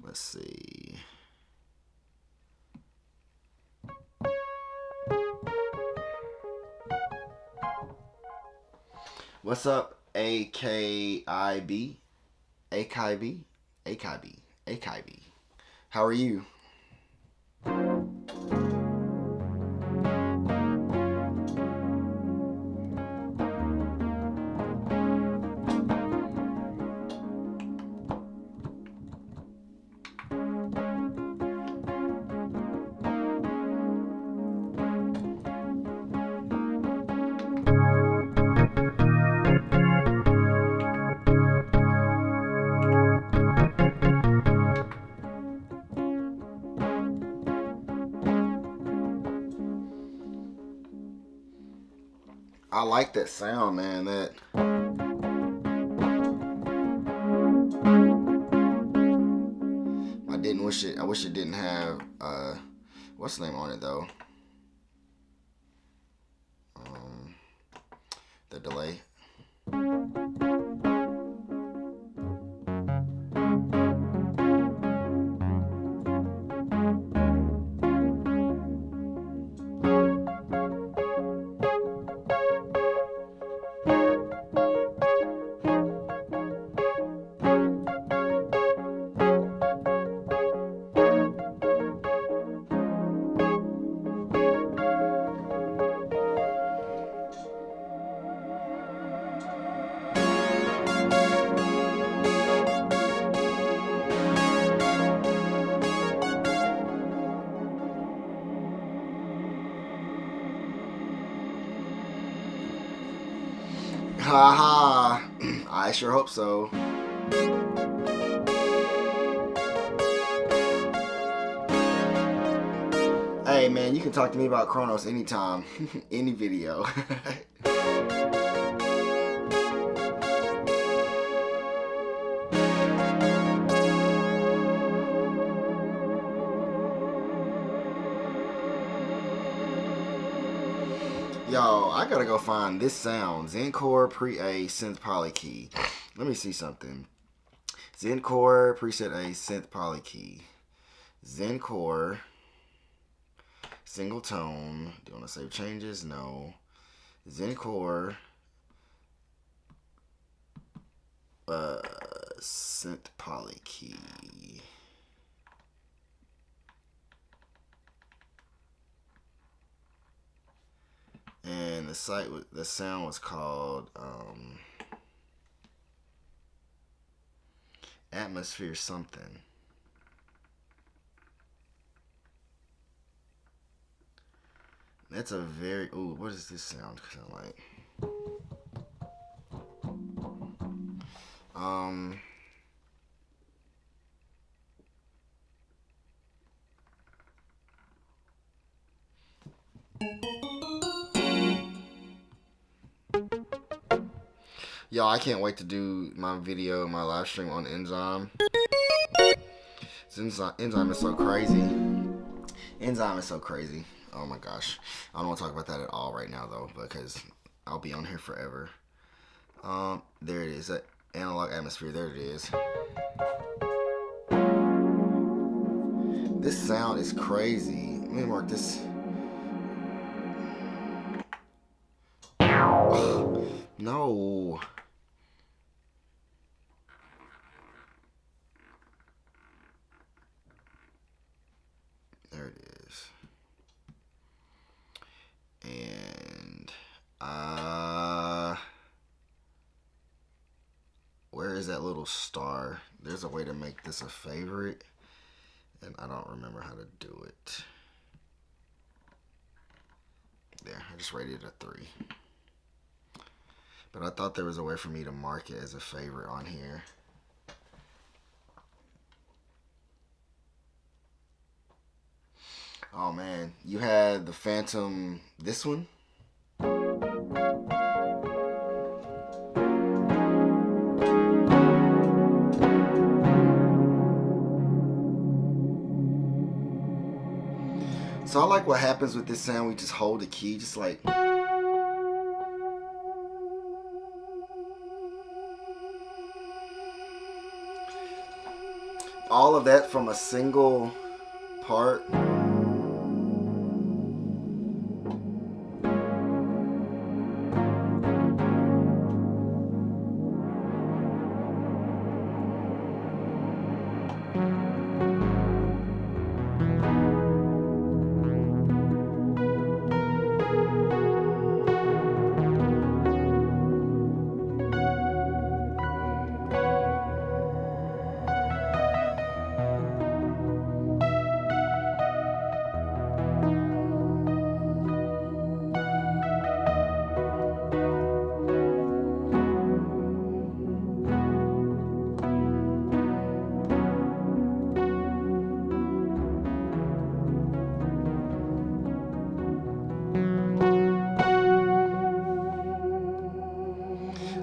Let's see. What's up, AKIB? AKIB? AKIB? AKIB. How are you? I like that sound, man. I wish it didn't have what's the name on it though? The delay. Haha, I sure hope so. Hey man, you can talk to me about Chronos anytime, any video. Yo, I gotta go find this sound. Zencore Pre-A Synth Poly Key. Let me see something. Zencore Preset A Synth Poly Key. Zencore Single Tone. Do you want to save changes? No. Zencore Synth Poly Key. And the sound was called Atmosphere something. That's a very, ooh, what does this sound sound like? Yo, I can't wait to do my live stream on Enzyme. Enzyme is so crazy. Enzyme is so crazy. Oh my gosh. I don't want to talk about that at all right now though, because I'll be on here forever. There it is. That analog atmosphere. There it is. This sound is crazy. Let me mark this. Oh, no. There it is. And where is that little star? There's a way to make this a favorite, and I don't remember how to do it. There, I just rated it a 3. But I thought there was a way for me to mark it as a favorite on here. Oh man, you had the Fantom, this one? So I like what happens with this sound. We just hold the key, just like. all of that from a single part.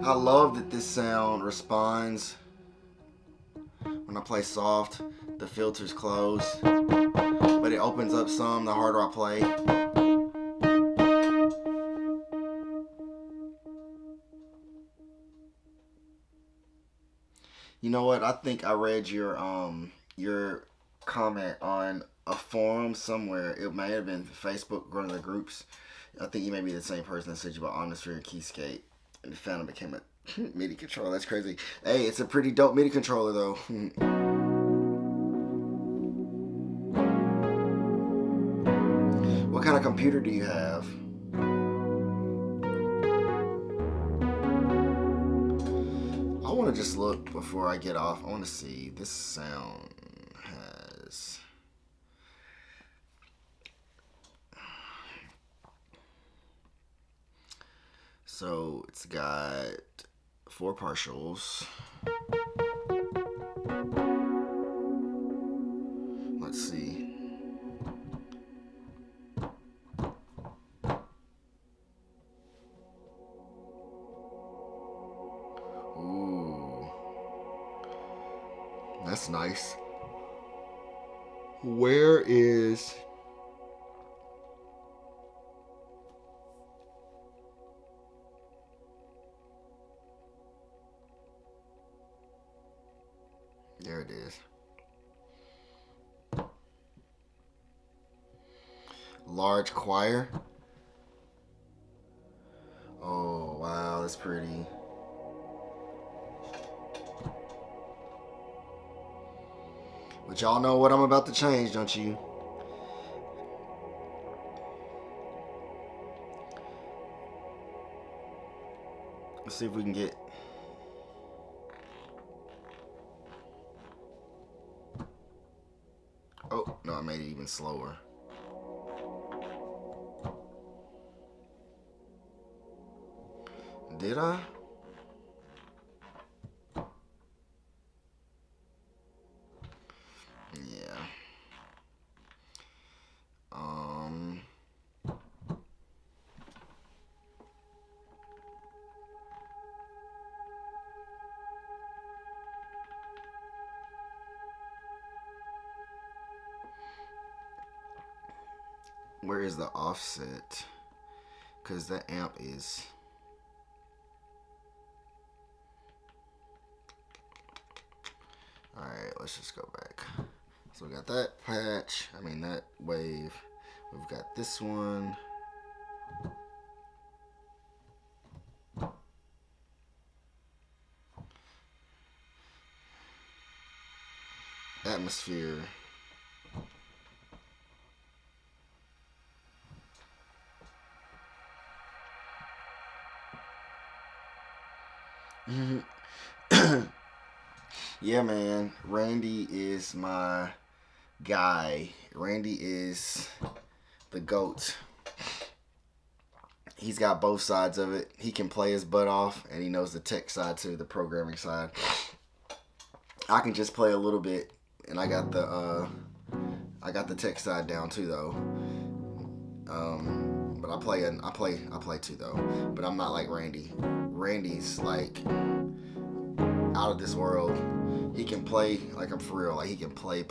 I love that this sound responds when I play soft. The filters close, but it opens up some the harder I play. You know what? I think I read your comment on a forum somewhere. It may have been Facebook, one of the groups. I think you may be the same person that said you about Omnisphere and Keyscape. And the Phantom became a MIDI controller. That's crazy. Hey, it's a pretty dope MIDI controller though. What kind of computer do you have? I want to just look before I get off. I want to see. This sound has... So it's got 4 partials. Let's see. Ooh. That's nice. Where is... There it is. Large choir. Oh, wow, that's pretty. But y'all know what I'm about to change, don't you? Let's see if we can get... Oh, no, I made it even slower. Did I? Yeah. Where is the offset? Because the amp is... Alright, let's just go back. So we got that patch, that wave. We've got this one. Atmosphere. Yeah, man. Randy is my guy. Randy is the GOAT. He's got both sides of it. He can play his butt off, and he knows the tech side too, the programming side. I can just play a little bit, and I got the tech side down too, though. But I play too, though. But I'm not like Randy. Randy's like out of this world. He can play, like, I'm for real, like he can play.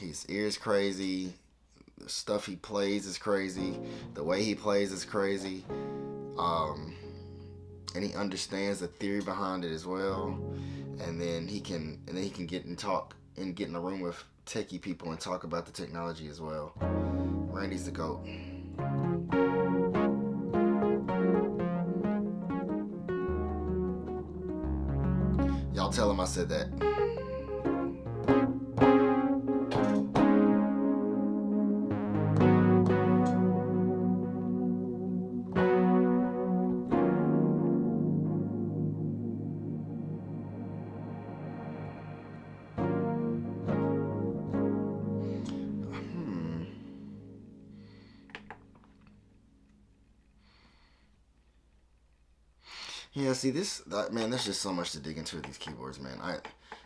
His ear's crazy. The stuff he plays is crazy. The way he plays is crazy. And he understands the theory behind it as well. and then he can get and talk and get in a room with techie people and talk about the technology as well. Randy's the GOAT. Y'all tell him I said that. Yeah, see this, man. There's just so much to dig into with these keyboards, man.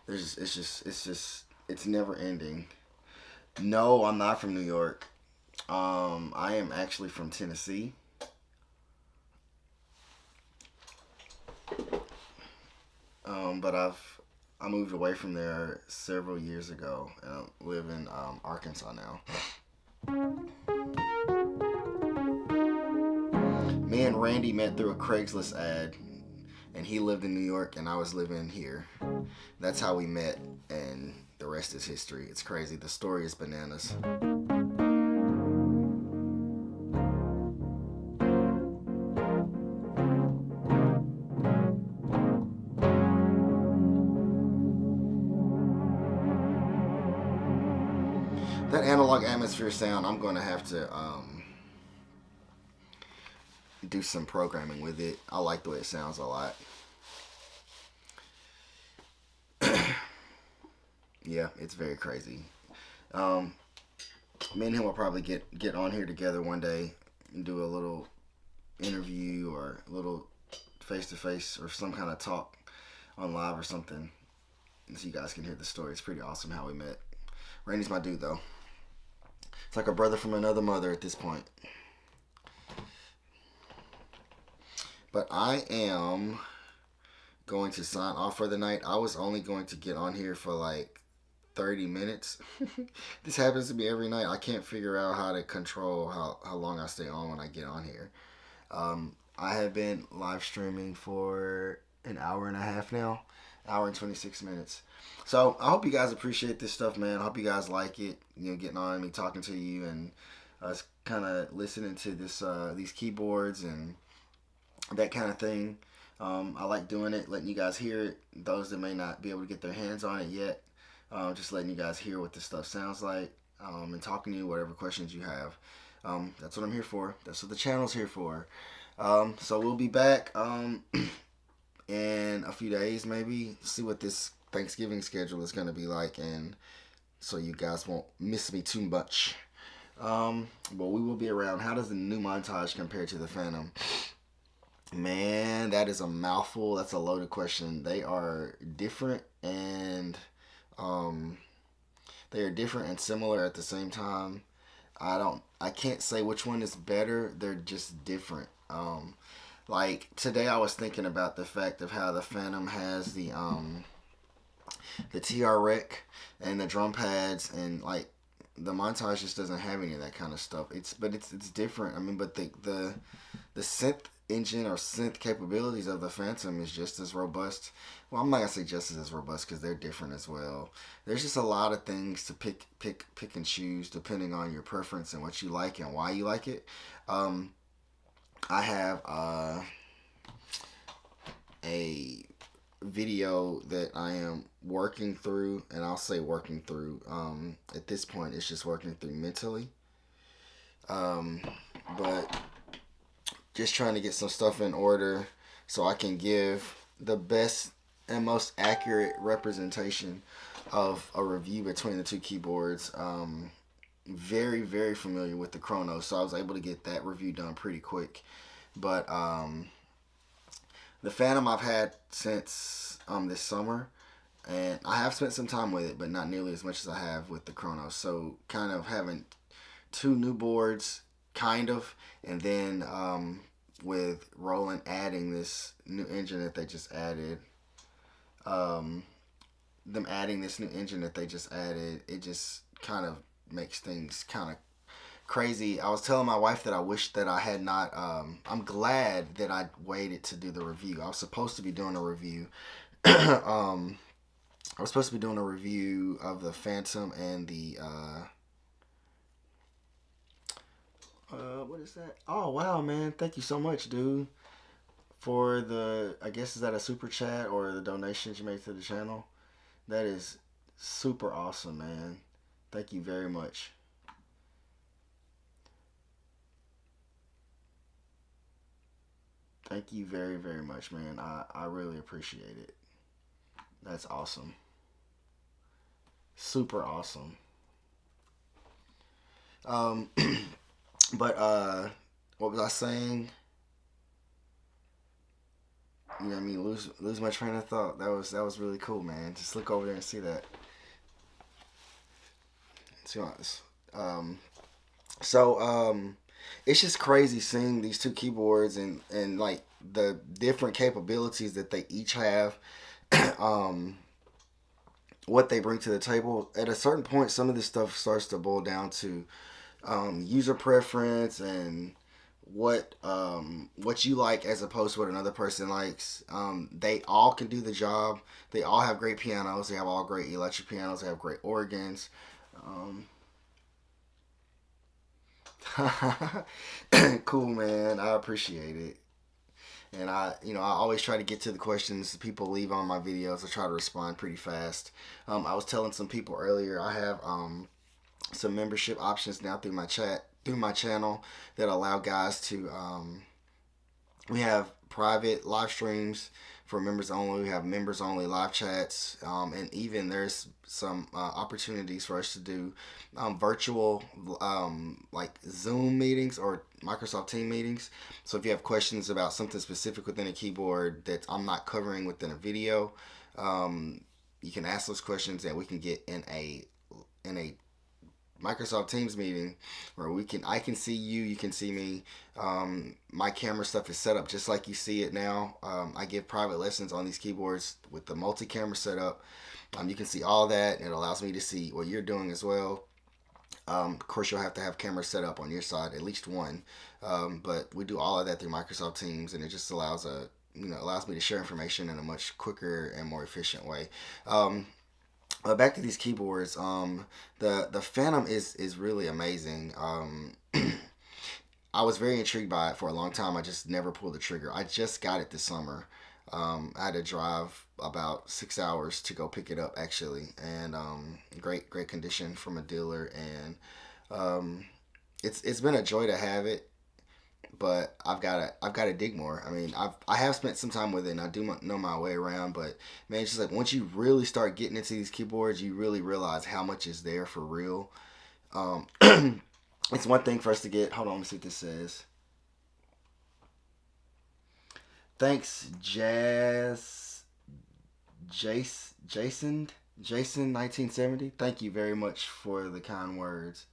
It's never ending. No, I'm not from New York. I am actually from Tennessee. But I moved away from there several years ago, and I live in Arkansas now. Me and Randy met through a Craigslist ad, and he lived in New York and I was living here. That's how we met, and the rest is history. It's crazy. The story is bananas. That analog atmosphere sound, I'm going to have to do some programming with it. I like the way it sounds a lot. Yeah, it's very crazy. Me and him will probably get on here together one day and do a little interview or a little face-to-face or some kind of talk on live or something, so you guys can hear the story. It's pretty awesome how we met. Randy's my dude, though. It's like a brother from another mother at this point. But I am going to sign off for the night. I was only going to get on here for like 30 minutes. This happens to me every night. I can't figure out how to control how long I stay on when I get on here. I have been live streaming for an hour and a half now. Hour and 26 minutes. So I hope you guys appreciate this stuff, man. I hope you guys like it. You know, getting on me, talking to you, and us kind of listening to this these keyboards and that kind of thing. I like doing it, letting you guys hear it. Those that may not be able to get their hands on it yet, just letting you guys hear what this stuff sounds like, and talking to you, whatever questions you have. That's what I'm here for. That's what the channel's here for. So we'll be back in a few days, maybe. See what this Thanksgiving schedule is going to be like, and so you guys won't miss me too much. But we will be around. How does the new montage compare to the Phantom? Man, that is a mouthful. That's a loaded question. They are different and similar at the same time. I can't say which one is better. They're just different. Like today I was thinking about the fact of how the Phantom has the TR Rec and the drum pads, and like the montage just doesn't have any of that kind of stuff. It's different. I mean, but the synth engine or synth capabilities of the Phantom is just as robust. Well, I'm not gonna say just as robust because they're different as well. There's just a lot of things to pick and choose depending on your preference and what you like and why you like it. I have a video that I am working through, and I'll say working through. At this point, it's just working through mentally. But just trying to get some stuff in order so I can give the best and most accurate representation of a review between the two keyboards. Very, very familiar with the Chronos, so I was able to get that review done pretty quick. But the Phantom I've had since this summer, and I have spent some time with it, but not nearly as much as I have with the Chronos. So kind of having two new boards, kind of, and then with Roland adding this new engine that they just added, it just kind of makes things kind of crazy. I was telling my wife that I wish that I had not, I'm glad that I waited to do the review. I was supposed to be doing a review I was supposed to be doing a review of the Phantom and the what is that? Oh wow, man! Thank you so much, dude, for the. I guess is that a super chat or the donations you made to the channel? That is super awesome, man. Thank you very much. Thank you very, very much, man. I really appreciate it. That's awesome. Super awesome. Um, but what was I saying? You know what I mean? Lose my train of thought. That was really cool, man. Just look over there and see that. See this. So it's just crazy seeing these two keyboards and like the different capabilities that they each have. um, what they bring to the table. At a certain point, some of this stuff starts to boil down to user preference and what you like as opposed to what another person likes. They all can do the job. They all have great pianos. They have all great electric pianos. They have great organs. Cool, man. I appreciate it. And I always try to get to the questions people leave on my videos. I try to respond pretty fast. I was telling some people earlier I have some membership options now through my channel that allow guys to. We have private live streams for members only. We have members only live chats, and even there's some opportunities for us to do virtual like Zoom meetings or Microsoft Team meetings. So if you have questions about something specific within a keyboard that I'm not covering within a video, you can ask those questions and we can get in a Microsoft Teams meeting where I can see you, you can see me. My camera stuff is set up just like you see it now. I give private lessons on these keyboards with the multi-camera setup. You can see all that, and it allows me to see what you're doing as well. Of course, you'll have to have cameras set up on your side, at least one. But we do all of that through Microsoft Teams, and it just allows me to share information in a much quicker and more efficient way. Back to these keyboards. The Phantom is really amazing. I was very intrigued by it for a long time. I just never pulled the trigger. I just got it this summer. I had to drive about 6 hours to go pick it up actually, and great condition from a dealer, and it's been a joy to have it. But I've got to dig more. I mean, I have spent some time with it, and I do know my way around. But man, it's just like once you really start getting into these keyboards, you really realize how much is there for real. It's one thing for us to get. Hold on, let me see what this says. Thanks, Jason 1970. Thank you very much for the kind words.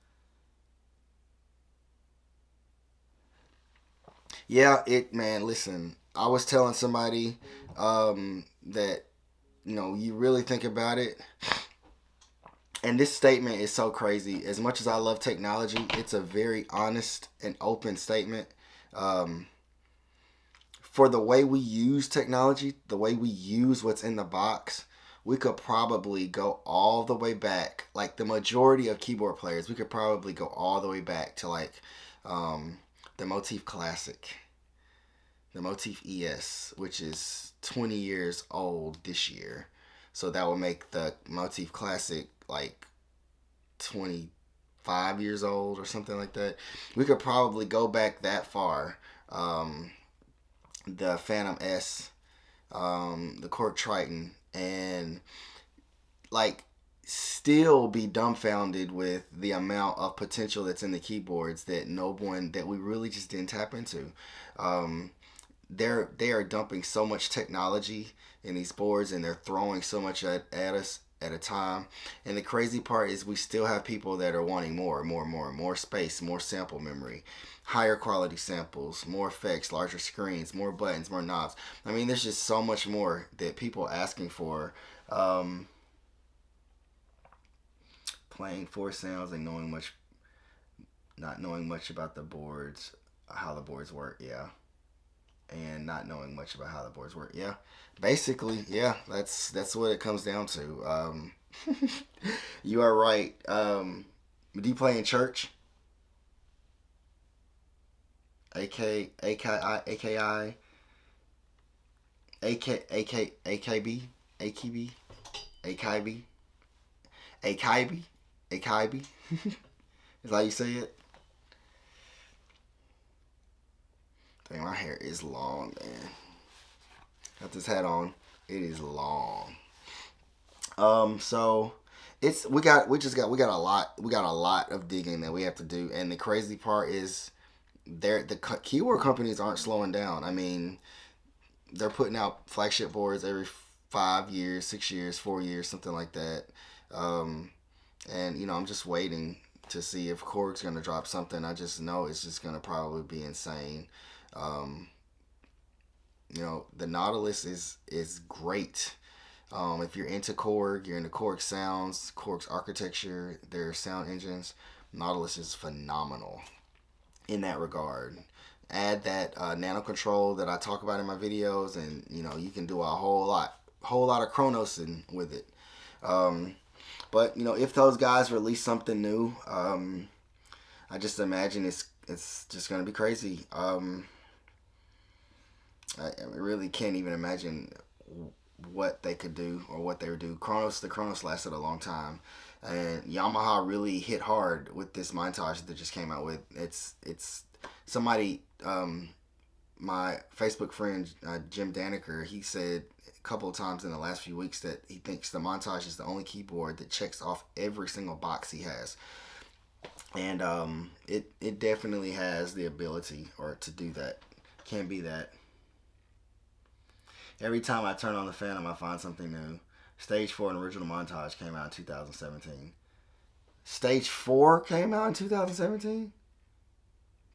Yeah, man, listen, I was telling somebody that, you really think about it, and this statement is so crazy. As much as I love technology, it's a very honest and open statement. Um, for the way we use technology, the way we use what's in the box, we could probably go all the way back. Like the majority of keyboard players, we could probably go all the way back to like the Motif Classic, the Motif ES, which is 20 years old this year. So that would make the Motif Classic like 25 years old or something like that. We could probably go back that far. The Phantom S, the Cork Triton, and like still be dumbfounded with the amount of potential that's in the keyboards that we really just didn't tap into. They are dumping so much technology in these boards, and they're throwing so much at us at a time. And the crazy part is we still have people that are wanting more space, more sample memory, higher quality samples, more effects, larger screens, more buttons, more knobs. I mean, there's just so much more that people are asking for. Playing four sounds and not knowing much about the boards, how the boards work, yeah. And not knowing much about how the boards work. Yeah, basically, yeah, that's what it comes down to. You are right. Do you play in church? AK, AKI, AKI, AK, AK, AKB, AKB, AKB, AKB, AKB. Is that how you say it? Dang, my hair is long, man. Got this hat on. It is long. So we got a lot of digging that we have to do, and the crazy part is the keyboard companies aren't slowing down. I mean, they're putting out flagship boards every 5 years, 6 years, 4 years, something like that. And I'm just waiting to see if Korg's gonna drop something. I just know it's just gonna probably be insane. The Nautilus is great. If you're into Korg, you're into Korg sounds, Korg's architecture, their sound engines, Nautilus is phenomenal in that regard. Add that nano control that I talk about in my videos, and you can do a whole lot of chronosing with it. But if those guys release something new, I just imagine it's just gonna be crazy. I really can't even imagine what they could do or what they would do. The Kronos lasted a long time, and Yamaha really hit hard with this montage that just came out with. It's somebody, my Facebook friend Jim Daniker, he said a couple of times in the last few weeks that he thinks the montage is the only keyboard that checks off every single box he has, and it definitely has the ability to do that. Can be that. Every time I turn on the Phantom, I find something new. Stage 4 and original montage came out in 2017. Stage 4 came out in 2017?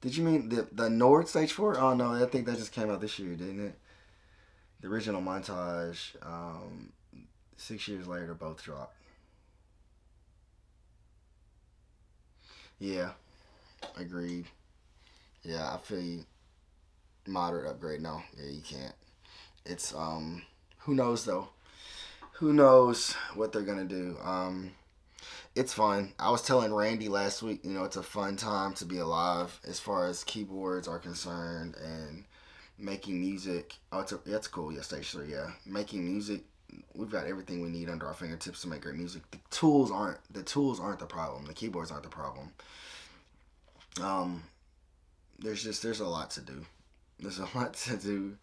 Did you mean the Nord Stage 4? Oh, no, I think that just came out this year, didn't it? The original montage, 6 years later, both dropped. Yeah, agreed. Yeah, I feel you. Moderate upgrade, no. Yeah, you can't. It's who knows though? Who knows what they're gonna do? It's fun. I was telling Randy last week, it's a fun time to be alive as far as keyboards are concerned and making music. Oh, that's cool. Yeah, stage 3. Yeah, making music. We've got everything we need under our fingertips to make great music. The tools aren't the problem. The keyboards aren't the problem. There's a lot to do. There's a lot to do.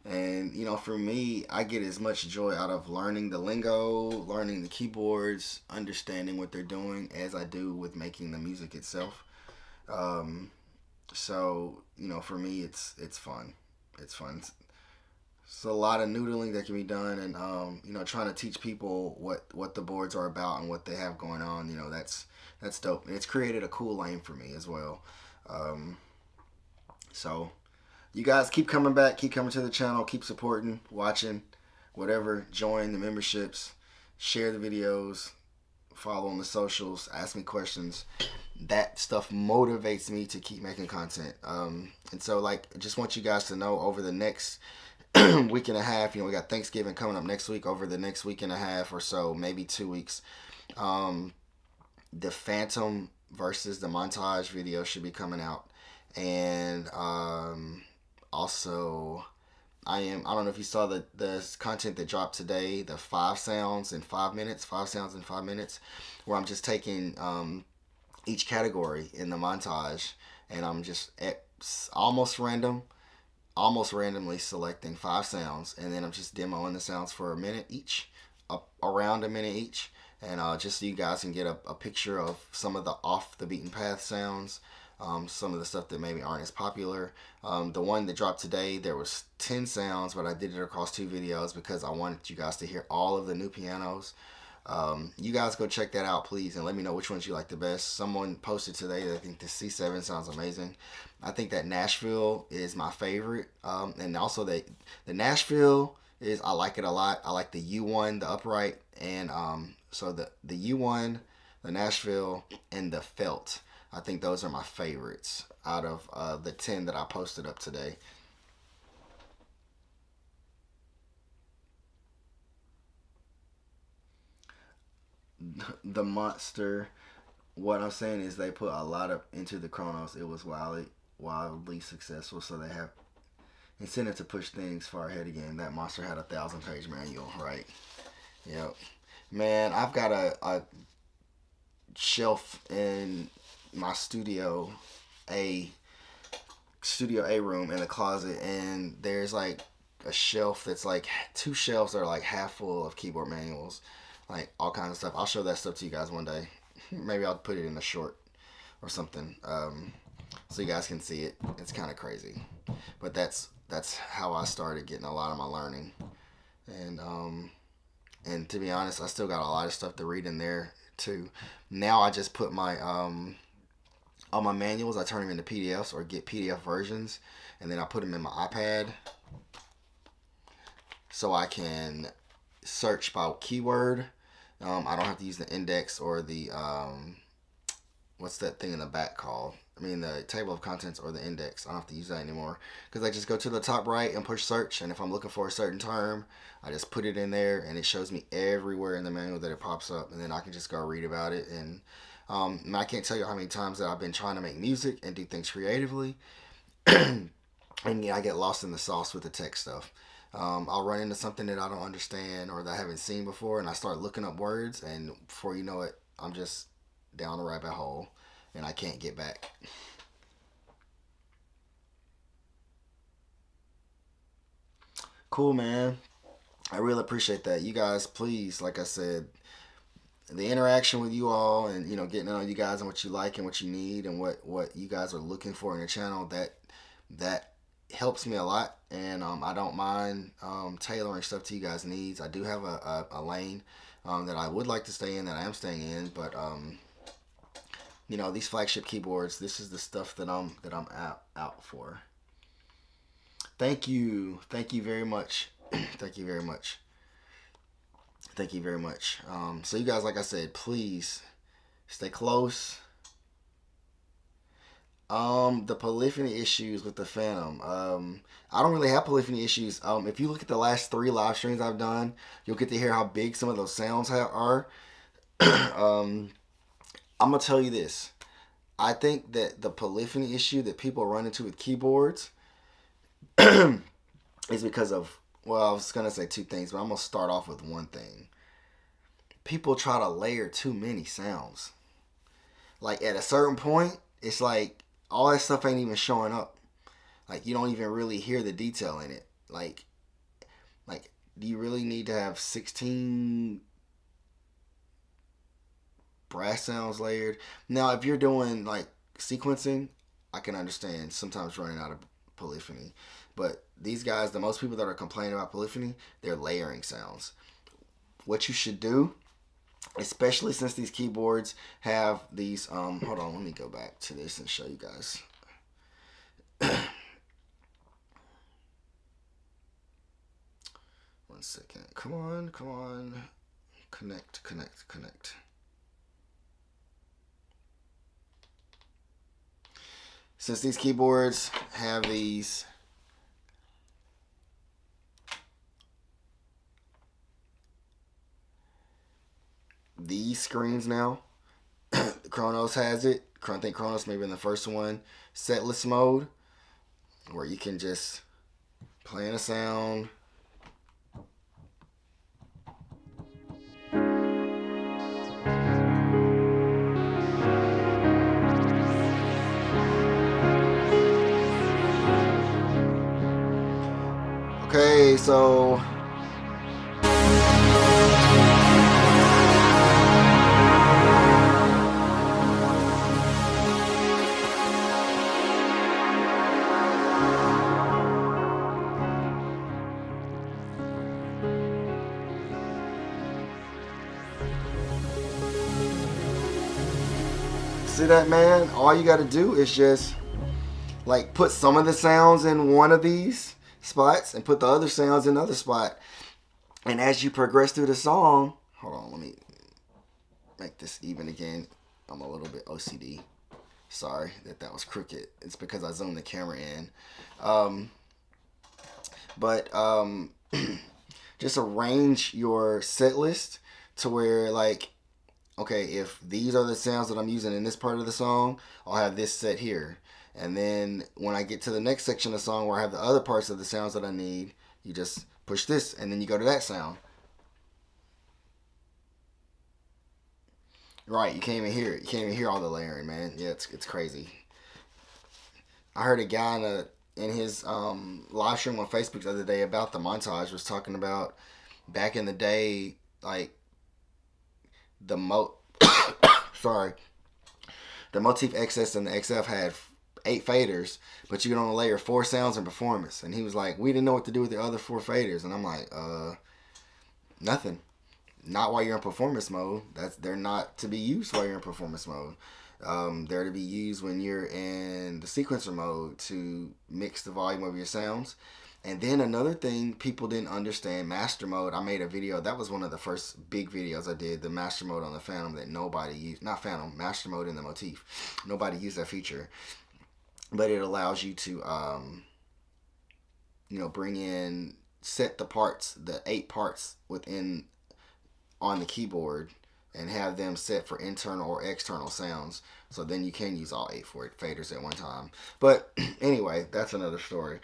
And, for me, I get as much joy out of learning the lingo, learning the keyboards, understanding what they're doing as I do with making the music itself. So, for me, it's fun. It's fun. It's a lot of noodling that can be done, and, trying to teach people what the boards are about and what they have going on, that's dope. And it's created a cool lane for me as well. So you guys keep coming back, keep coming to the channel, keep supporting, watching, whatever. Join the memberships, share the videos, follow on the socials, ask me questions. That stuff motivates me to keep making content. And so, I just want you guys to know over the next week and a half, we got Thanksgiving coming up next week. Over the next week and a half or so, maybe 2 weeks, the Phantom versus the montage video should be coming out. And also, I don't know if you saw the content that dropped today, the 5 sounds in 5 minutes, where I'm just taking each category in the montage, and I'm just almost randomly selecting 5 sounds, and then I'm just demoing the sounds for a minute each, around a minute each, and just so you guys can get a picture of some of the off the beaten path sounds. Some of the stuff that maybe aren't as popular. The one that dropped today, there was 10 sounds, but I did it across 2 videos because I wanted you guys to hear all of the new pianos. You guys go check that out, please, and let me know which ones you like the best. Someone posted today that I think the C7 sounds amazing. I think that Nashville is my favorite, and also the Nashville I like it a lot. I like the U1, the upright, and so the U1, the Nashville, and the Felt. I think those are my favorites out of the 10 that I posted up today. the monster. What I'm saying is they put a lot of into the Chronos. It was wildly successful, so they have incentive to push things far ahead again. That monster had a 1,000-page manual, right? Yep. Man, I've got a shelf in my Studio A room in the closet, and there's like a shelf that's like 2 shelves that are like half full of keyboard manuals, like all kinds of stuff. I'll show that stuff to you guys one day. Maybe I'll put it in a short or something, so you guys can see it. It's kind of crazy, but that's how I started getting a lot of my learning. And to be honest, I still got a lot of stuff to read in there too. Now I just put my all my manuals, I turn them into PDFs or get PDF versions, and then I put them in my iPad so I can search by keyword. I don't have to use the index or the what's that thing in the back called? I mean the table of contents or the index. I don't have to use that anymore because I just go to the top right and push search, and if I'm looking for a certain term, I just put it in there and it shows me everywhere in the manual that it pops up, and then I can just go read about it. And I can't tell you how many times that I've been trying to make music and do things creatively and I get lost in the sauce with the tech stuff. I'll run into something that I don't understand or that I haven't seen before, and I start looking up words, and before you know it, I'm just down a rabbit hole and I can't get back. Cool, man. I really appreciate that. You guys, please, like I said, the interaction with you all, and getting to know you guys and what you like and what you need and what you guys are looking for in your channel, that helps me a lot. And I don't mind tailoring stuff to you guys' needs. I do have a lane that I would like to stay in, that I am staying in, but these flagship keyboards, this is the stuff that I'm out for. Thank you very much. Thank you very much. Thank you very much. So you guys, like I said, please stay close. The polyphony issues with the Phantom. I don't really have polyphony issues. If you look at the last 3 live streams I've done, you'll get to hear how big some of those sounds are. I'm gonna tell you this. I think that the polyphony issue that people run into with keyboards is because of, well, I was gonna say 2 things, but I'm gonna start off with one thing. People try to layer too many sounds. Like at a certain point, it's like all that stuff ain't even showing up. Like you don't even really hear the detail in it. Like do you really need to have 16 brass sounds layered? Now, if you're doing like sequencing, I can understand sometimes running out of polyphony. But these guys, the most people that are complaining about polyphony, they're layering sounds. What you should do, especially since these keyboards have these, hold on, let me go back to this and show you guys. One second. Come on. Connect. Since these keyboards have these screens now, Chronos has it. I think Chronos maybe in the first one, setlist mode, where you can just play in a sound. Okay, so see that, man? All you got to do is just like put some of the sounds in one of these spots and put the other sounds in another spot. And as you progress through the song, hold on, let me make this even again. I'm a little bit OCD. Sorry that was crooked. It's because I zoomed the camera in. Just arrange your set list to where like okay, if these are the sounds that I'm using in this part of the song, I'll have this set here. And then when I get to the next section of the song where I have the other parts of the sounds that I need, you just push this and then you go to that sound. Right, you can't even hear it. You can't even hear all the layering, man. Yeah, it's crazy. I heard a guy in his live stream on Facebook the other day about the montage was talking about back in the day, like the sorry, the Motif XS and the XF had 8 faders, but you could only layer 4 sounds in performance. And he was like, we didn't know what to do with the other 4 faders. And I'm like, nothing. Not while you're in performance mode. They're not to be used while you're in performance mode. They're to be used when you're in the sequencer mode to mix the volume of your sounds. And then another thing people didn't understand, master mode. I made a video. That was one of the first big videos I did, the master mode on the Fantom that nobody used. Not Fantom, master mode in the Motif. Nobody used that feature. But it allows you to, bring in, set the parts, the 8 parts within on the keyboard and have them set for internal or external sounds. So then you can use all 8 faders at one time. But anyway, that's another story.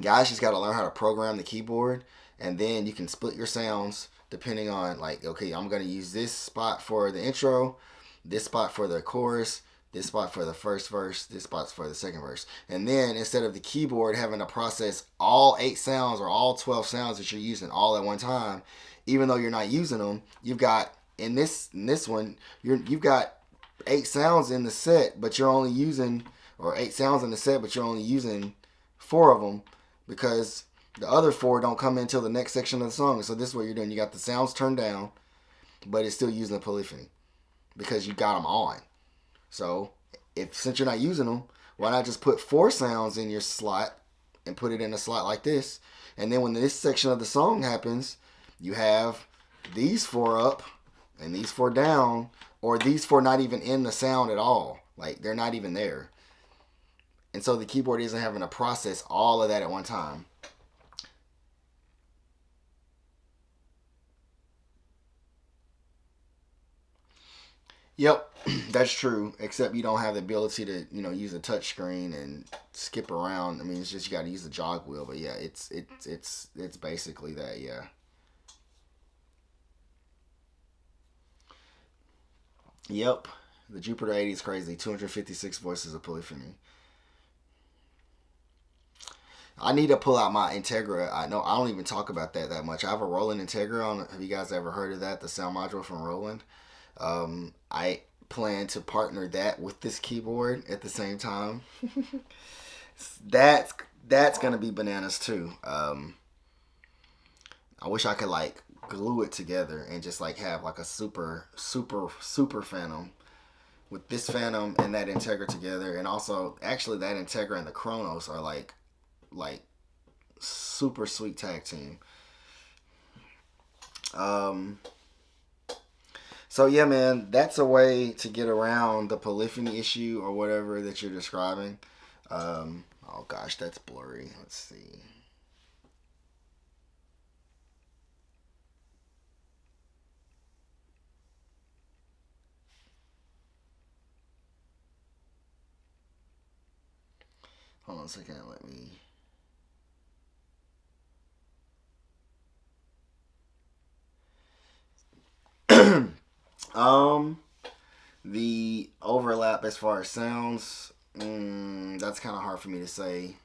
Guys just got to learn how to program the keyboard, and then you can split your sounds depending on, like, okay, I'm going to use this spot for the intro, this spot for the chorus, this spot for the first verse, this spot's for the second verse. And then instead of the keyboard having to process all 8 sounds or all 12 sounds that you're using all at one time, even though you're not using them, you've got in this one, you've got 8 sounds in the set, but you're only using, or 8 sounds in the set, but you're only using 4 of them because the other 4 don't come in until the next section of the song. So this is what you're doing. You got the sounds turned down, but it's still using the polyphony because you got them on. So since you're not using them, why not just put 4 sounds in your slot and put it in a slot like this? And then when this section of the song happens, you have these 4 up and these 4 down, or these 4 not even in the sound at all. Like, they're not even there. And so the keyboard isn't having to process all of that at one time. Yep, that's true. Except you don't have the ability to, use a touch screen and skip around. I mean, it's just you got to use the jog wheel. But yeah, it's basically that. Yeah. Yep, the Jupiter 80 is crazy. 256 voices of polyphony. I need to pull out my Integra. I don't even talk about that much. I have a Roland Integra on. Have you guys ever heard of that? The sound module from Roland. I plan to partner that with this keyboard at the same time. That's gonna be bananas too. I wish I could like glue it together and just like have like a super Fantom with this Fantom and that Integra together, and also actually that Integra and the Kronos are like super sweet tag team. So yeah, man, that's a way to get around the polyphony issue or whatever that you're describing. Oh gosh, that's blurry. Let's see. Hold on a second, let me... The overlap as far as sounds, that's kind of hard for me to say.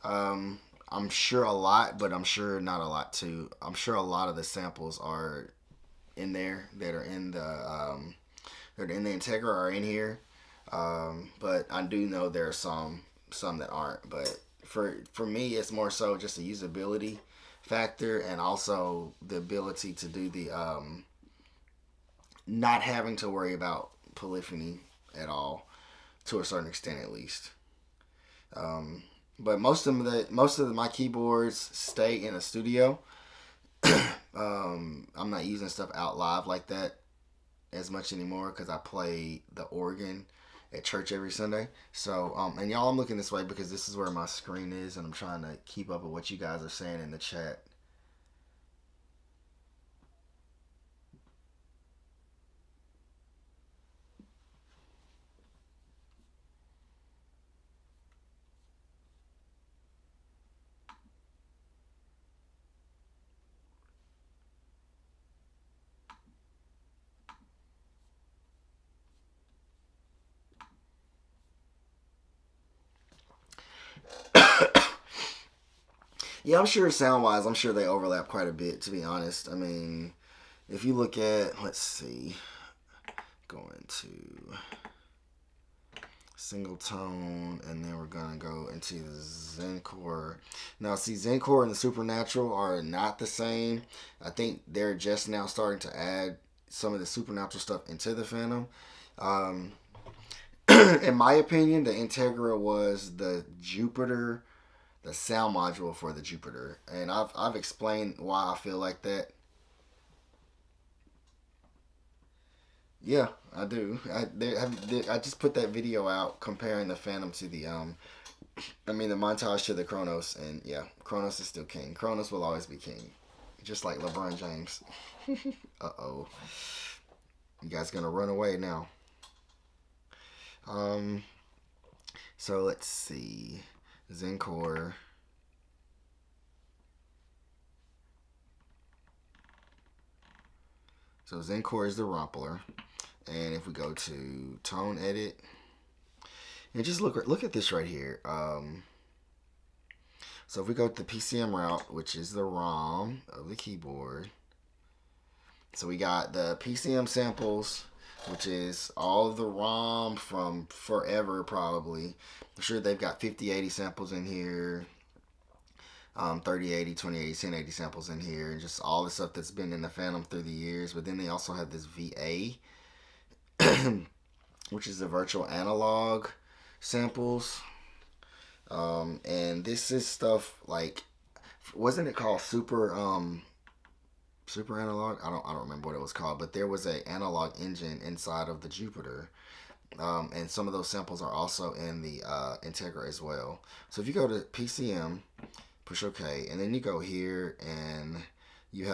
I'm sure a lot, but I'm sure not a lot too. I'm sure a lot of the samples are in there that are in the Integra are in here. But I do know there are some that aren't. But for me, it's more so just a usability factor, and also the ability to do the not having to worry about polyphony at all, to a certain extent at least. But most of my keyboards stay in a studio. I'm not using stuff out live like that as much anymore because I play the organ at church every Sunday. So, and y'all, I'm looking this way because this is where my screen is, and I'm trying to keep up with what you guys are saying in the chat. Yeah, I'm sure sound wise, I'm sure they overlap quite a bit, to be honest. I mean, if you look at, let's see, going to single tone, and then we're gonna go into the Zencore. Now, see, Zencore and the Supernatural are not the same. I think they're just now starting to add some of the Supernatural stuff into the Phantom. Um, in my opinion, the Integra was the Jupiter, the sound module for the Jupiter, and I've explained why I feel like that. Yeah, I do. I just put that video out comparing the Phantom to the the montage to the Kronos, and yeah, Kronos is still king. Kronos will always be king, just like LeBron James. Uh-oh, you guys gonna run away now? Um, so let's see, Zencore. So Zencore is the Rumpler, and if we go to Tone Edit, and just look at this right here. So if we go to the PCM route, which is the ROM of the keyboard, so we got the PCM samples, which is all of the ROM from forever probably. I'm sure they've got 5080 samples in here, 3080, 2080, 1080 samples in here, and just all the stuff that's been in the Phantom through the years. But then they also have this VA, which is the virtual analog samples. And this is stuff like, wasn't it called Super Analog? I don't remember what it was called, but there was a analog engine inside of the Jupiter. And some of those samples are also in the Integra as well. So if you go to PCM, push OK, and then you go here and you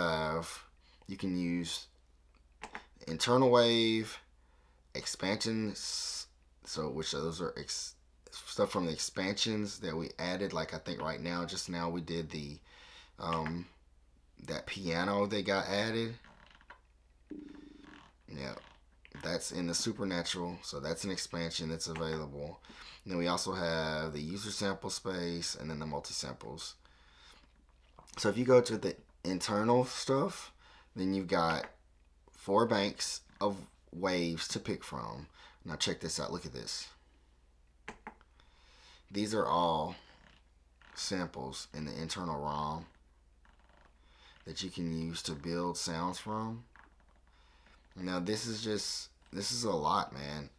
can use internal wave, expansion, so which those are stuff from the expansions that we added. Like I think right now, just now we did the that piano they got added. Yeah, that's in the Supernatural, so that's an expansion that's available. And then we also have the user sample space and then the multi-samples. So if you go to the internal stuff, then you've got 4 banks of waves to pick from. Now check this out, look at this. These are all samples in the internal ROM that you can use to build sounds from. Now this is a lot, man.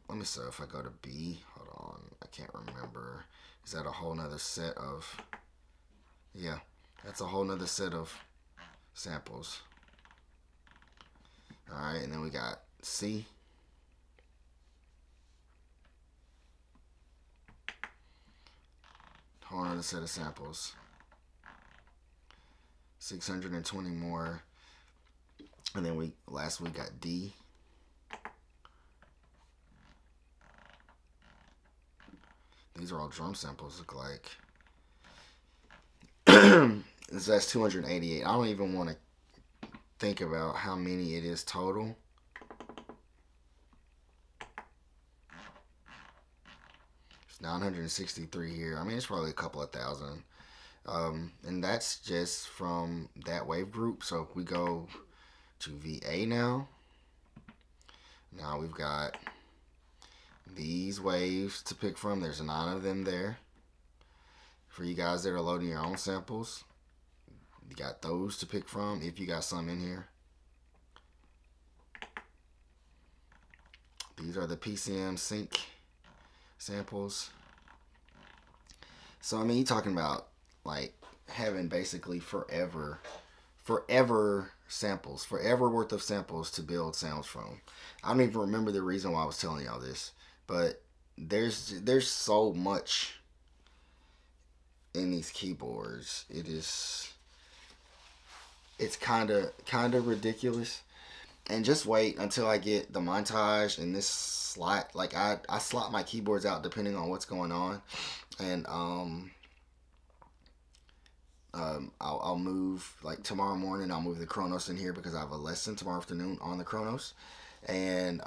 Let me see if I go to B. Hold on, I can't remember. Is that a whole nother set of? Yeah, that's a whole nother set of samples. All right, and then we got C. Whole nother set of samples. 620 more. And then last we got D. These are all drum samples, look like. That's 288. I don't even want to think about how many it is total. It's 963 here. I mean, it's probably a couple of thousand. And that's just from that wave group. So if we go to VA now, we've got these waves to pick from. There's 9 of them there. For you guys that are loading your own samples, you got those to pick from if you got some in here. These are the PCM sync samples. So I mean, you're talking about like having basically forever samples, forever worth of samples to build sounds from. I don't even remember the reason why I was telling y'all this, but there's so much in these keyboards. It's kind of ridiculous. And just wait until I get the montage and this slot. Like I slot my keyboards out depending on what's going on, and I'll move, like tomorrow morning I'll move the Kronos in here because I have a lesson tomorrow afternoon on the Kronos, and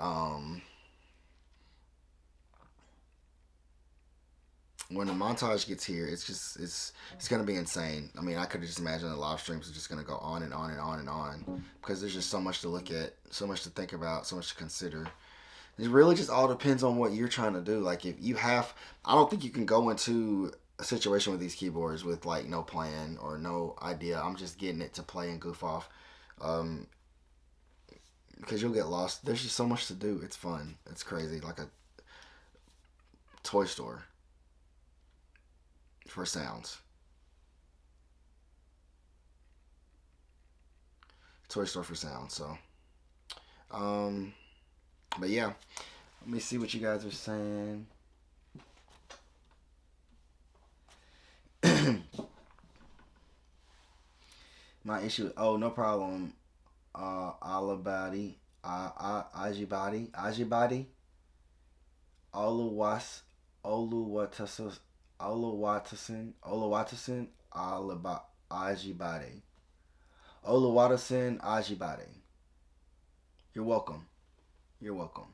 when the montage gets here, it's gonna be insane. I mean, I could just imagine the live streams are just gonna go on and on and on and on because there's just so much to look at, so much to think about, so much to consider. It really just all depends on what you're trying to do. Like if you have, I don't think you can go into a situation with these keyboards with like no plan or no idea. I'm just getting it to play and goof off, because you'll get lost. There's just so much to do. It's fun. It's crazy. Like a toy store for sounds. Toy store for sounds. So, but yeah, let me see what you guys are saying. My issue. Oh, no problem. Alabadi, Ajibadi, Oluwas, Oluwatasin, Ajibadi, Oluwatasin, Ajibadi. You're welcome. You're welcome.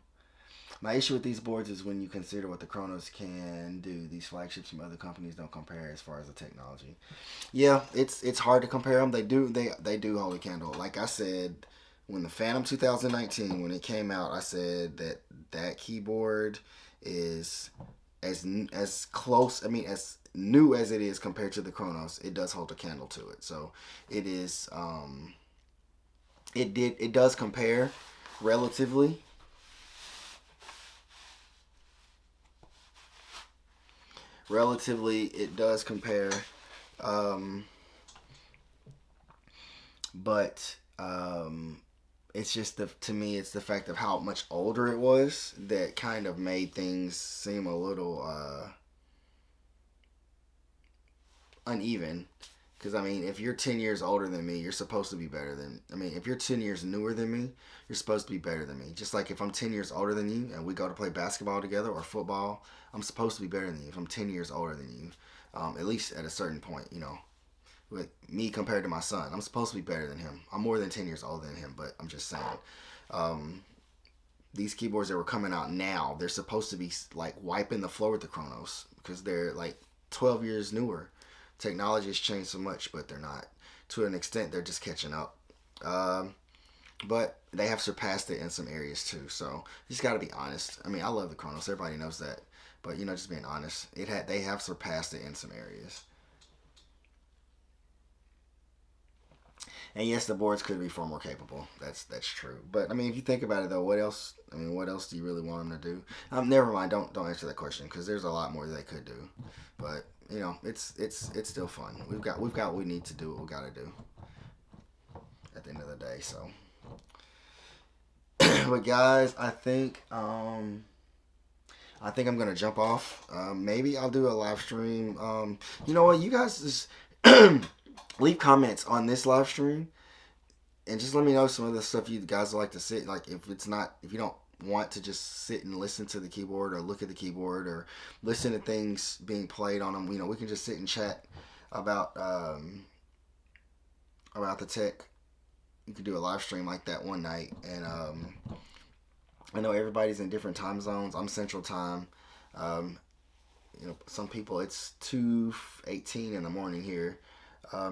My issue with these boards is when you consider what the Chronos can do. These flagships from other companies don't compare as far as the technology. Yeah, it's hard to compare them. They do hold a candle. Like I said, when the Phantom 2019 when it came out, I said that keyboard is as close. I mean, as new as it is compared to the Chronos, it does hold a candle to it. So it is. It does compare relatively. Relatively, it does compare, but it's just to me, it's the fact of how much older it was that kind of made things seem a little uneven. Because, I mean, if you're 10 years older than me, you're supposed to be better than... I mean, if you're 10 years newer than me, you're supposed to be better than me. Just like if I'm 10 years older than you and we go to play basketball together or football, I'm supposed to be better than you if I'm 10 years older than you. At least at a certain point, you know. With me compared to my son, I'm supposed to be better than him. I'm more than 10 years older than him, but I'm just saying. These keyboards that were coming out now, they're supposed to be, like, wiping the floor with the Chronos because they're, like, 12 years newer. Technology has changed so much, but they're not. To an extent, they're just catching up. But they have surpassed it in some areas too. So you just got to be honest. I mean, I love the Chronos. Everybody knows that. But, you know, just being honest. They have surpassed it in some areas. And yes, the boards could be far more capable. That's true. But I mean, if you think about it though, what else? I mean, what else do you really want them to do? Never mind. Don't answer that question because there's a lot more they could do. But you know, it's still fun. We've got what we need to do what we got to do at the end of the day. So, but guys, I think I'm gonna jump off. Maybe I'll do a live stream. You know what? You guys just leave comments on this live stream and just let me know some of the stuff you guys like to see. Like if you don't want to just sit and listen to the keyboard or look at the keyboard or listen to things being played on them, you know, we can just sit and chat about the tech. You could do a live stream like that one night. And I know everybody's in different time zones. I'm Central Time. You know, some people it's 2:18 in the morning here.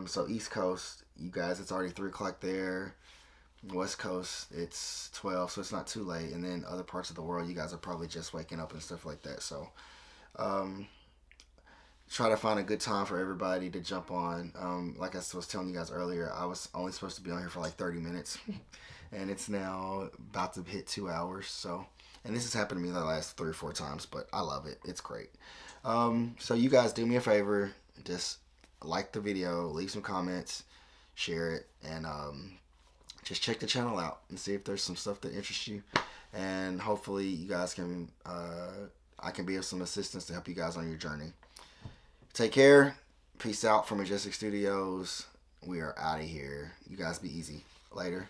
So East Coast, you guys, it's already 3 o'clock there. West Coast, it's 12, so it's not too late. And then other parts of the world, you guys are probably just waking up and stuff like that. So try to find a good time for everybody to jump on. Like I was telling you guys earlier, I was only supposed to be on here for like 30 minutes. And it's now about to hit 2 hours. So, and this has happened to me the last 3 or 4 times, but I love it. It's great. So you guys do me a favor. Just like the video, leave some comments, share it, and just check the channel out and see if there's some stuff that interests you. And hopefully you guys can, I can be of some assistance to help you guys on your journey. Take care. Peace out from Majestic Studios. We are out of here. You guys be easy. Later.